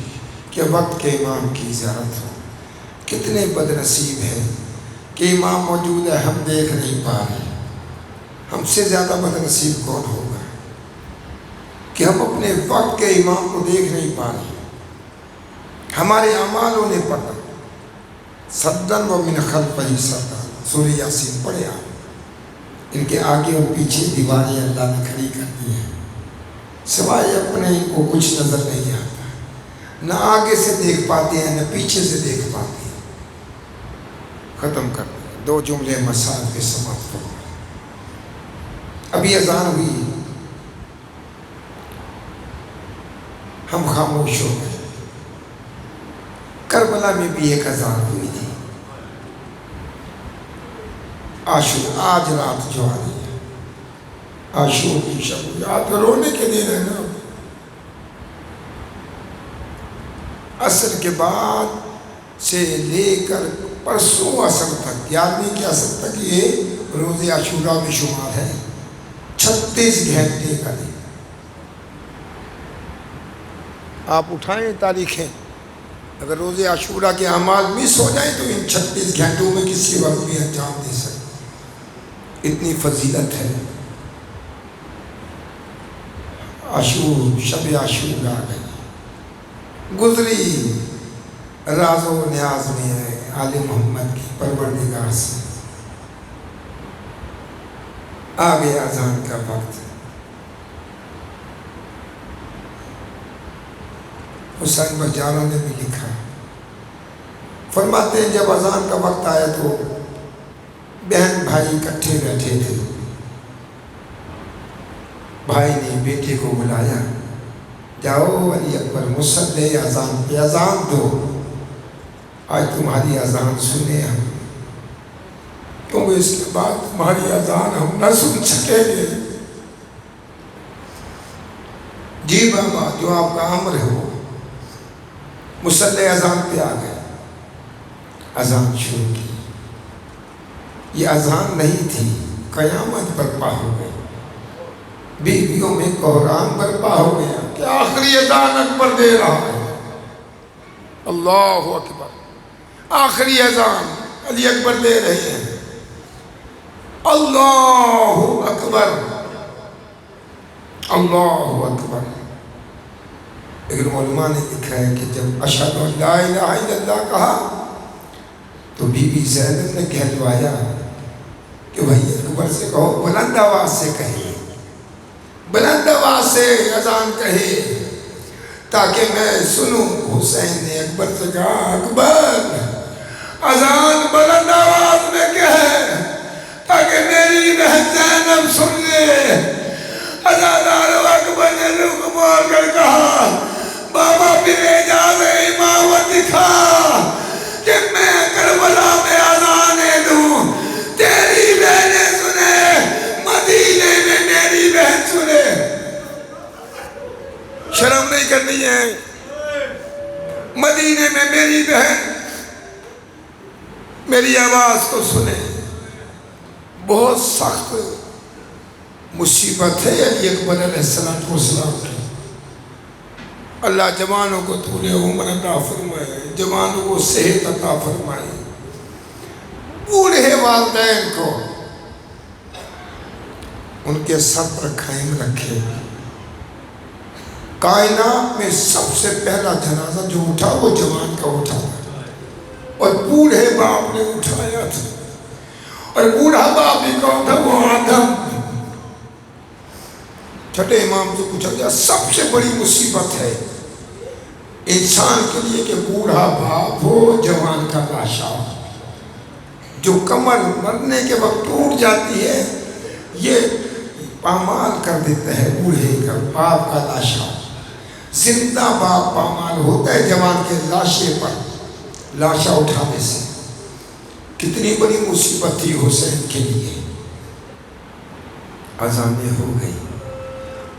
کہ وقت کے امام کی زیارت ہو. کتنے بد نصیب ہیں کہ امام موجود ہے, ہم دیکھ نہیں پا رہے. ہم سے زیادہ بد نصیب کون ہوگا کہ ہم اپنے وقت کے امام کو دیکھ نہیں پا رہے. ہمارے اعمالوں نے پڑھا صدن و من خلفہ صدن, سورہ یاسین پڑھے آپ. ان کے آگے اور پیچھے دیواریں اللہ نے کھڑی کر دی ہیں, سوائے اپنے ان کو کچھ نظر نہیں آتا. نہ آگے سے دیکھ پاتے ہیں نہ پیچھے سے دیکھ پاتے ہیں. ختم کر دیں. 2 جملے مسائل کے سماپت ہو. ابھی اذان ہوئی, ہم خاموش ہو گئے. کربلا میں بھی ایک اذان ہوئی تھی. عاشور, آج رات جو آ رہی ہے, عاشور کی شب یاد رونے کے دن ہے نا. عصر کے بعد سے لے کر پرسوں عصر تک, 11ویں کے عصر تک یہ روز عاشورہ میں شمار ہے. 36 گھنٹے کا دن. آپ اٹھائیں تاریخیں, اگر روز عاشورہ کے اعمال مس ہو جائیں تو ان 36 گھنٹوں میں کسی وقت بھی انجام دے سکتے. اتنی فضیلت ہے. عاشور, شب عاشور آ گئی, گزری راز و نیاز میں ہے آل محمد کی پروردگار سے. آ گیا اذان کا وقت. حسین بجارہ نے بھی لکھا, فرماتے ہیں جب اذان کا وقت آیا تو بہن بھائی اکٹھے بیٹھے تھے. بھائی نے بیٹے کو بلایا, جاؤ علی اکبر مصلی اذان پہ اذان دو. آج تمہاری اذان سنے ہم، کیونکہ اس کے بعد تمہاری اذان ہم نہ سن سکیں گے۔ جی بابا، جو آپ کا امر ہے وہ مصلی اذان پہ آ گئے، اذان شروع کی۔ یہ اذان نہیں تھی، قیامت برپا ہو گئی، بیویوں میں کوہرام برپا ہو گیا کہ آخری اذان اکبر دے رہا ہے۔ اللہ اکبر، آخری اذان علی اکبر دے رہے ہیں۔ اللہ اکبر، اللہ اکبر۔ لیکن علماء نے لکھا ہے کہ جب اشہد ان لا الہ الا اللہ کہا تو بی بی زینب نے کہلوایا کہ بھائی اکبر سے کہو، بلند آواز سے کہے، بلند آواز سے اذان کہے تاکہ میں سنوں۔ حسین نے اکبر سے کہا، اکبر اذان بلند آواز میں کہے تاکہ میری بہن زینب سن لے۔ ازادار اکبر نے رخ موڑ کر کہا، بابا پھر اجازت امامت دکھا کہ میں کربلا میں اذانیں دوں، تیری بہنیں سنے، مدینے میں میری بہن سنے۔ شرم نہیں کرنی ہے، مدینے میں میری بہن میری آواز کو سنے۔ بہت سخت مصیبت ہے علی اکبر علیہ السلام کی۔ اللہ جوانوں کو طول عمر عطا فرمائے، جوانوں کو صحت عطا فرمائے، بوڑھے والدین کو ان کے سر پر قائم رکھے۔ کائنات میں سب سے پہلا جنازہ جو اٹھا وہ جوان کا اٹھا تھا، اور بوڑھے باپ نے اٹھایا تھا، اور بوڑھا باپ بھی کون تھا؟ وہ آدم۔ چھٹے امام سے پوچھا گیا سب سے بڑی مصیبت ہے انسان کے لیے کہ بوڑھا باپ ہو، جوان کا لاشا ہو۔ جو کمر مرنے کے وقت ٹوٹ جاتی ہے یہ پامال کر دیتا ہے بوڑھے کا، باپ کا لاشا۔ زندہ باپ پامال ہوتا ہے جوان کے لاشے پر، لاشا اٹھانے سے۔ کتنی بڑی مصیبت تھی حسین کے لیے۔ اذانیں ہو گئی،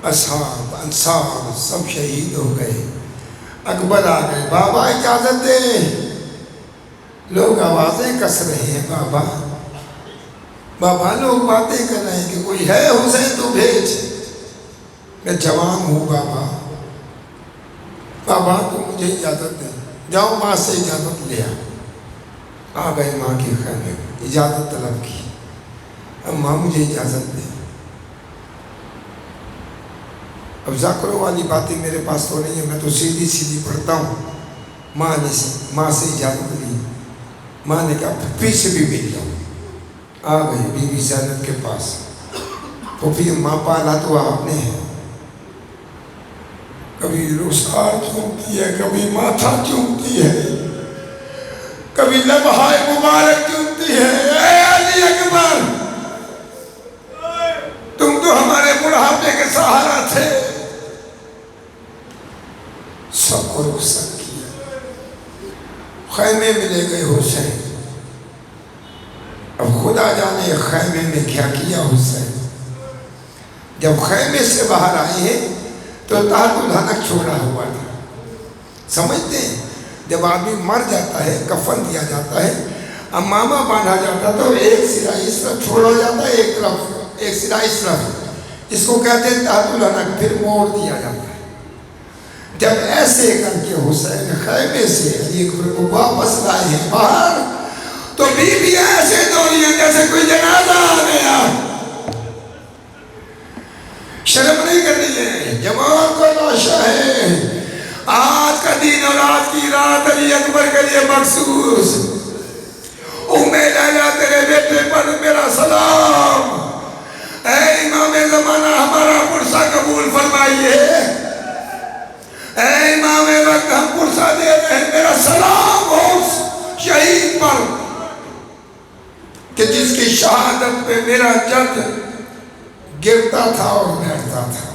اصحاب انصار سب شہید ہو گئے، اکبر آ گئے، بابا اجازت دے، لوگ آوازیں کس رہے ہیں، بابا بابا لوگ باتیں کر رہے ہیں کہ کوئی ہے حسین تو بھیج، میں جوان ہوں بابا، بابا تو مجھے اجازت دے، جاؤ ماں سے اجازت لیا۔ آ گئے ماں کے خیمے میں، اجازت طلب کی، اب ماں مجھے اجازت دے۔ اب ذاکروں والی باتیں میرے پاس تو نہیں ہے، میں تو سیدھی سیدھی پڑھتا ہوں۔ ماں سے اجازت لی، ماں نے کہا پھپھی سے بھی مل جاؤ۔ آ گئی بی بی زینب کے پاس، پھپھی ماں پالا تو آپ نے ہے، کبھی رخسار چومتی ہے، کبھی ماتھا چومتی ہے، کبھی لمحہ مبارک چومتی ہے۔ اے علی اکبر، تم تو ہمارے بڑھاپے کے سہارا تھے۔ سب کو رخصت کیا، خیمے میں لے گئے حسین۔ اب خدا جانے خیمے میں کیا کیا حسین۔ جب خیمے سے باہر آئے ہیں تو تحت الحنک چھوڑا ہوا تھا، سمجھتے ہیں جب آدمی مر جاتا ہے کفن دیا جاتا ہے، امامہ باندھا جاتا تو ایک سرا اس طرف چھوڑا جاتا ہے، ایک طرف ایک سرا اس طرف، اس کو کہتے ہیں تحت الحنک، پھر موڑ دیا جاتا ہے۔ جب ایسے کر کے حسین خیمے سے علی اکبر کو واپس لائے ہیں باہر تو بیوی ایسے دوڑی ہیں جیسے کوئی جنازہ آ گیا۔ شرم نہیں کرنی ہے، جوان کو لاشا ہے۔ آج کا دن اور آج کی رات علی اکبر کے لیے مخصوص۔ امید ہے تیرے بیٹے پر میرا سلام۔ اے امام زمانہ ہمارا پرسہ قبول فرمائیے، اے امام وقت ہم پرسہ دے رہے ہیں، میرا سلام ہو اس شہید پر کہ جس کی شہادت پہ میرا جد گرتا تھا اور بیٹھتا تھا۔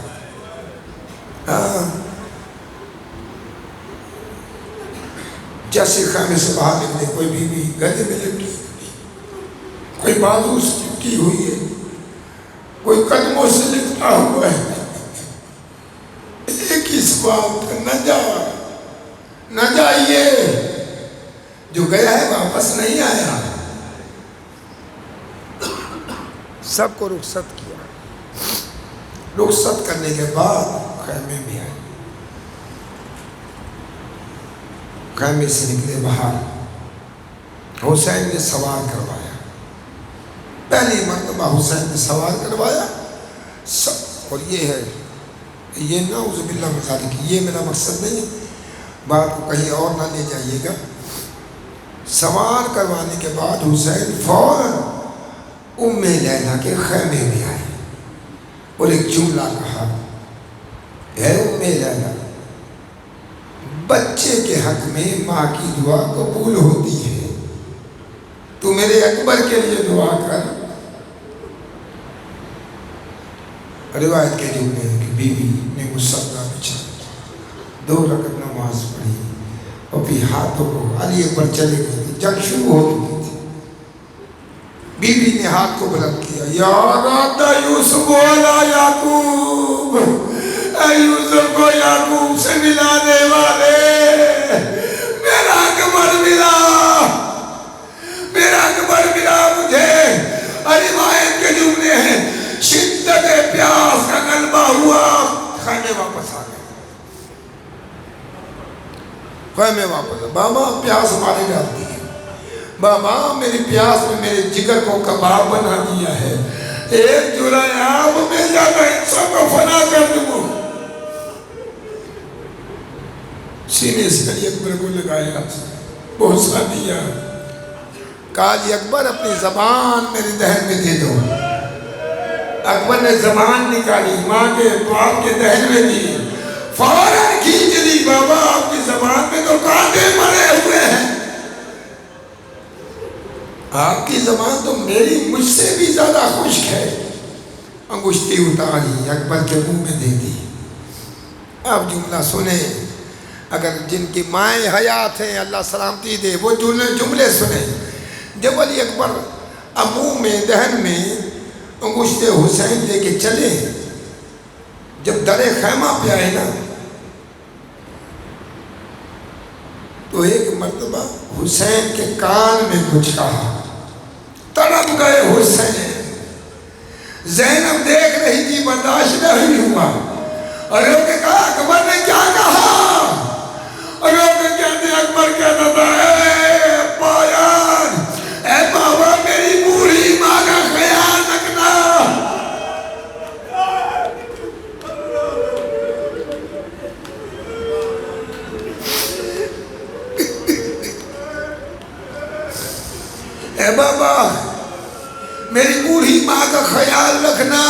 جیسے خیمے سے باہر نکلے کوئی بیوی گلے میں لپٹی ہوئی، کوئی بازو سے چپکی ہوئی ہے، کوئی قدموں سے لپٹا ہوا ہے، ایک ہی سوال، نہ جائیے، جو گیا ہے واپس نہیں آیا۔ سب کو رخصت کیا، رخصت کرنے کے بعد خیمے میں آئے، خیمے سے نکلے باہر، حسین نے سوار کروایا، پہلی مرتبہ حسین نے سوار کروایا اور یہ ہے، یہ نعوذ باللہ من ذالک، یہ میرا مقصد نہیں ہے، بات کو کہیں اور نہ لے جائیے گا۔ سوار کروانے کے بعد حسین فوراً ام لیلہ کے خیمے میں آئے اور ایک جملہ کہا، اے ام لیلہ، بچے کے حق میں ماں کی دعا قبول ہوتی ہے، تو میرے اکبر کے لیے دعا کر۔ روایت کے جملے ہیں کہ بیوی نے مصلا بچھا، 2 رکعت نماز پڑھی اور پھر ہاتھوں کو علی اکبر چلے گئے تھے، جنگ شروع ہو چکی تھی، بیوی نے ہاتھ کو بلند کیا، یا رد یوسف والا یعقوب، اے یوسف کو یعقوب سے ملانے والے، میرا اکبر ملا، میرا اکبر ملا مجھے۔ روایت کے جملے ہیں شدت پیاس کا غلبہ ہوا، خیمے واپس آ گئے، خیمے واپس۔ بابا پیاس مارے جاتی ہے، بابا میری پیاس میں میرے جگر کو کباب بنا دیا ہے، ایک جرعہ آب مل جاتا ہے انسان کو فنا کر دوں۔ سینے سے علی اکبر کو لگایا، پہنچا دیا، کہا علی اکبر اپنی زبان میرے دہن میں دے دو۔ اکبر نے زبان نکالی، ماں کے باپ کے دہن میں دی، فوراً کھینچ لی، بابا آپ کی زبان میں تو کانٹے مرے ہوئے ہیں، آپ کی زبان تو میری مجھ سے بھی زیادہ خشک ہے۔ انگشتی اتاری اکبر کے منہ میں دے دی۔ اب جملہ سنیں، اگر جن کی مائیں حیات ہیں اللہ سلامتی دے، وہ جملے سنیں۔ جب علی اکبر اب منہ میں دہن میں انگشت حسین لے کے چلے، جب در خیمہ پہ آئے نا تو ایک مرتبہ حسین کے کان میں کچھ کہا، تڑپ گئے حسین۔ زینب دیکھ رہی تھی، برداشت نہیں ہوا، اور رو کے کہا اکبر نے کیا کہا؟ اور رو کے کہتے اکبر کہتا تھا، اے پایان، اے بابا میری بوڑھی ماں کا خیال رکھنا۔ اے بابا میری بوڑھی ماں کا خیال رکھنا۔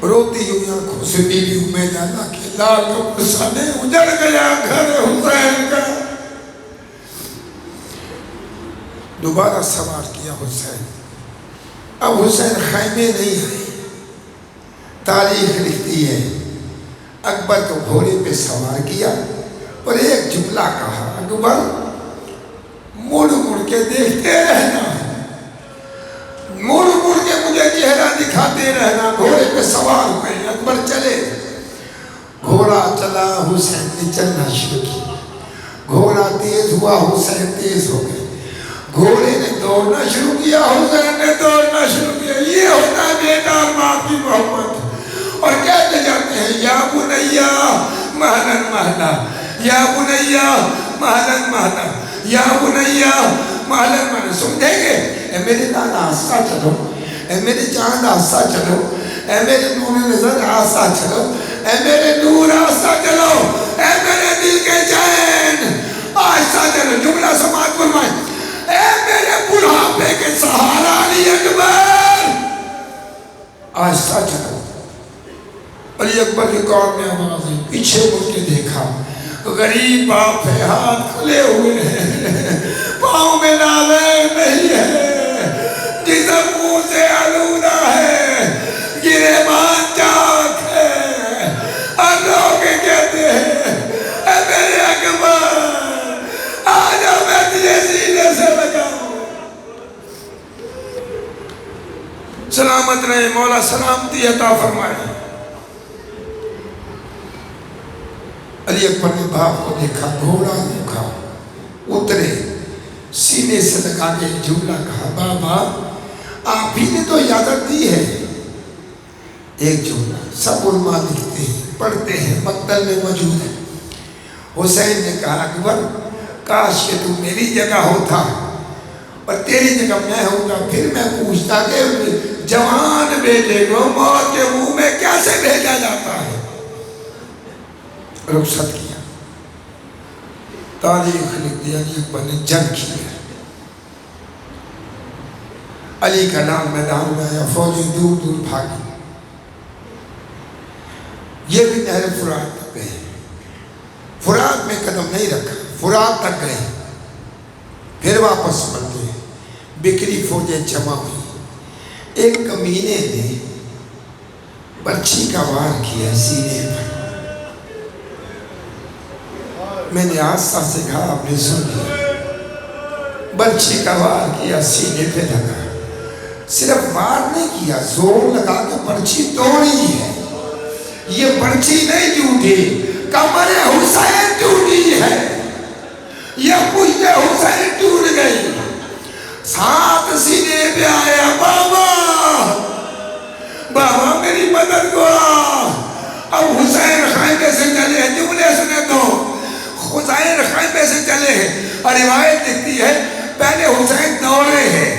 روتی ہوئی آنکھوں سے بیوی ام لیلہ کے لال کا غصہ نے اجڑ گیا گھر حسین کا۔ دوبارہ سوار کیا حسین، اب حسین خیمے نہیں آئے۔ تاریخ لکھتی ہے اکبر کو گھوڑے پہ سوار کیا اور ایک جملہ کہا، اکبر مڑ مڑ کے دیکھتے رہنا، مڑ مڑ کے مجھے چہرہ دکھاتے رہنا۔ گھوڑے پہ سوار ہوئے، اکبر چلے، گھوڑا چلا، حسین نے چلنا شروع کیا، گھوڑا تیز ہوا، حسین تیز ہو گئے، گھوڑے نے دوڑنا شروع کیا، حسین نے دوڑنا شروع کیا۔ یہ ہوتا ہے بیٹا اور ماں کی محبت، اور کہتے جاتے ہیں یا بنیا مہلن مہلا، یا بنیا مہلن مہلا، یا بنیا مہلن مہلا۔ سمجھیں گے؟ اے میرے دادا آسا چلو، اے میرے چاند آسا چلو، اے میرے نور نظر آسا چلو، اے میرے نور آسا چلو، اے میرے دل کے چین آسا چلو۔ جملہ سماعت فرمائیں، اے میرے بڑھاپے کے سہارا علی اکبر آہستہ چلو۔ علی اکبر کے کان میں آواز آئی، پیچھے مڑ کے دیکھا، غریب باپ ہے، ہاتھ کھلے ہوئے ہیں، پاؤں میں نالین نہیں ہے، جسم منہ سے آلودہ ہے، گریبان چاک ہے، اور لوگ کہتے سلامت رہے، مولا سلامتی عطا فرمائے۔ علی اکبر نے باپ کو دیکھا، گھوڑا دیکھا، اترے، سینے سے لگا کے جملہ کہا، بابا آپ ہی نے تو اجازت دی ہے۔ ایک جملہ سب علماء لکھتے ہیں، پڑھتے ہیں، مقتل میں موجود ہے۔ حسین نے کہا اکبر کاش کہ تم میری جگہ ہوتا اور تیری جگہ میں ہوتا، پھر میں پوچھتا کہ جوان بیٹے کو موت کے منہ میں کیسے بھیجا جاتا ہے۔ رخصت کیا، تاریخ لکھ دیا، علی اکبر نے جنگ کی ہے۔ علی کا نام میدان میں آیا، فوجیں دور دور بھاگی، یہ بھی نہر فرات تک گئے، فرات میں قدم نہیں رکھا، فرات تک گئے، پھر واپس پلٹے، بکھری فوجیں جمع ہوئی۔ ایک کمینے نے برچھی کا وار کیا سینے پر، میں نے آسا سے کہا آپ نے سن لیا، برچھی کا وار کیا سینے پہ لگا، صرف وار نہیں کیا، زور لگا کے برچھی توڑی ہے۔ یہ برچھی نہیں ٹوٹی، کمر حسین ٹوٹی ہے، یہ پشت حسین ٹوٹ گئی۔ ساتھ سینے پہ آیا، بابا بابا میری مدد کو آ۔ اب حسین خیمے سے چلے ہیں، جملے سنے تو حسین خیمے سے چلے ہیں، اور روایت لکھتی ہے پہلے حسین دوڑے ہیں،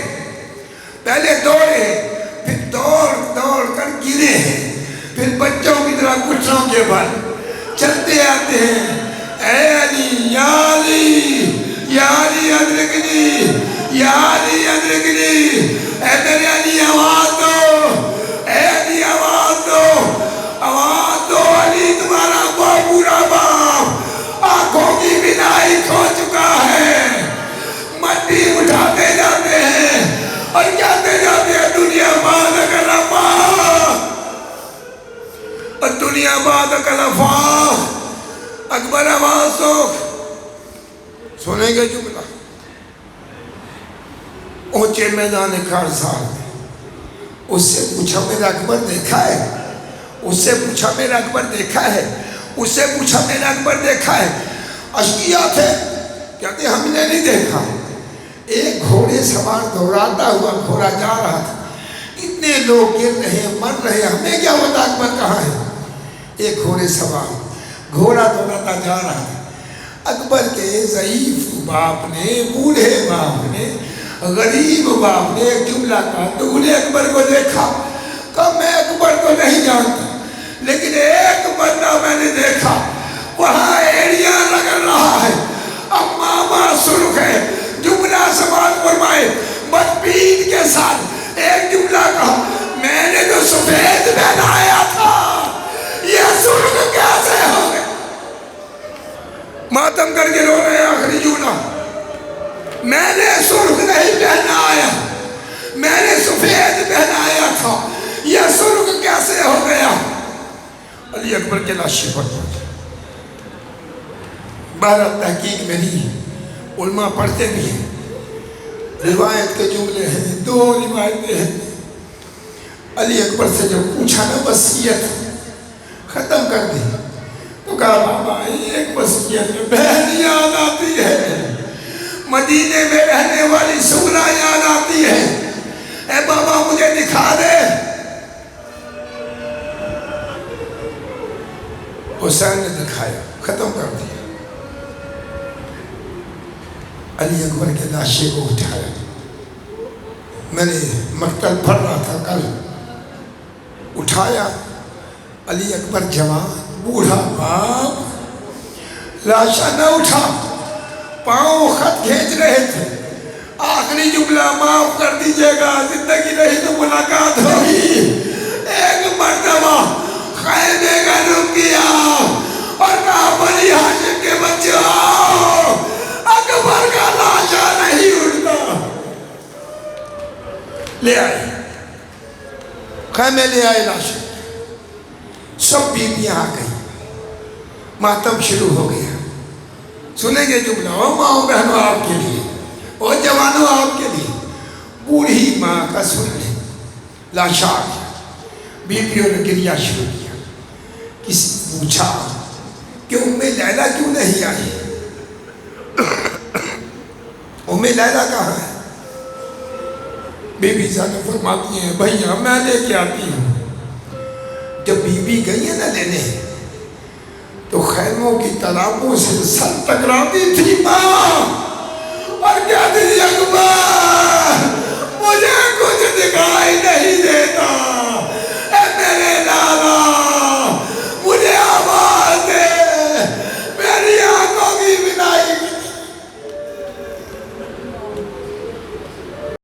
پہلے دوڑے ہیں، پھر دوڑ کر گرے ہیں، پھر بچوں کی طرح گھٹنوں کے بل چلتے آتے ہیں، اے علی یا علی یا علی ادرکنی یا علی ادرکنی، اے میرے علی آواز دو، اے علی آواز دو، آواز دو، علی تمہارا باپ پورا باپ آنکھوں کی بینائی کھو چکا ہے۔ مٹی اٹھاتے جاتے ہیں اور کہتے جاتے ہیں دنیا بادک الافاق، اور دنیا بادک الافاق۔ اکبر آواز دو، سنیں گے جملہ؟ اونچے میدان کارزار میں اس سے پوچھا میرا اکبر دیکھا ہے، اس سے پوچھا میرا اکبر دیکھا ہے، اس سے پوچھا میرا اکبر دیکھا ہے۔ اشقیاء تھے، کہتے ہم نے نہیں دیکھا۔ ایک گھوڑے سوار دوڑاتا ہوا گھوڑا جا رہا تھا، اتنے لوگ گر رہے مر رہے، ہمیں کیا پتا اکبر کہاں ہے۔ ایک گھوڑے سوار گھوڑا دوڑاتا جا رہا تھا، اکبر کے ضعیف باپ نے، بوڑھے باپ نے، غریب باپ نے ایک جملہ کہا، تو انہیں اکبر کو دیکھا، کہا میں اکبر کو نہیں جانتا، لیکن ایک بندہ میں نے دیکھا، وہاں ایڑیاں رگڑ رہا ہے، امامہ سرخ ہے۔ جملہ سماعت فرمائے، بدبین کے ساتھ ایک جملہ کہا، میں نے تو سفید پہنایا تھا، یہ سرخ کیسے ہو گئے؟ ماتم کر کے رو رہے ہیں آخری جملہ، میں نے سرخ نہیں پہنایا، میں نے سفید پہنایا تھا، یہ سرخ کیسے ہو گیا؟ علی اکبر کے لاشے پر بہرحال تحقیق میری، علماء پڑھتے بھی ہیں، روایت کے جملے ہیں، دو روایتیں ہیں۔ علی اکبر سے جب پوچھا نا وصیت ختم کر دی، تو کہا بابا ایک وصیت میں بہن یاد آتی ہے، مدینے میں رہنے والی سغرا یاد آتی ہے، اے بابا مجھے دکھا دے۔ حسین نے دکھایا، ختم کر دیا۔ علی اکبر کے لاشے کو اٹھایا، میں نے مقتل پڑھ رہا تھا کل، اٹھایا، علی اکبر جوان بوڑھا باپ، لاشا نہ اٹھا، پاؤں خط کھینچ رہے تھے، آخری جملہ معاف کر دیجئے گا، زندگی نہیں تو ملاقات ہوگی۔ ایک مرتبہ خیمے کا رک گیا اور کہا بنی ہاشم کے بچے آؤ، اکبر کا لاشا نہیں اٹھتا۔ لے آئے، خیمے لے آئے لاشا، سب بیویاں آ گئی، ماتم شروع ہو گیا۔ سنیں گے جملہ، او ماں بہنوں آپ کے لیے، او جوانوں آپ کے لیے، بوڑھی ماں کا سن لیں، لاچار بیویوں نے گریہ شروع کیا. کسی نے پوچھا کہ ام لیلہ کیوں نہیں آئی؟ ام لیلہ کہاں ہے؟ بی بی زینب فرماتی ہیں بھیا میں لے کے آتی ہوں. جب بی بی گئی ہے نا لینے تو خیموں کی تالابوں سے سر ٹکراتی تھی ماں اور کہتی تھی اکبر مجھے کچھ دکھائی نہیں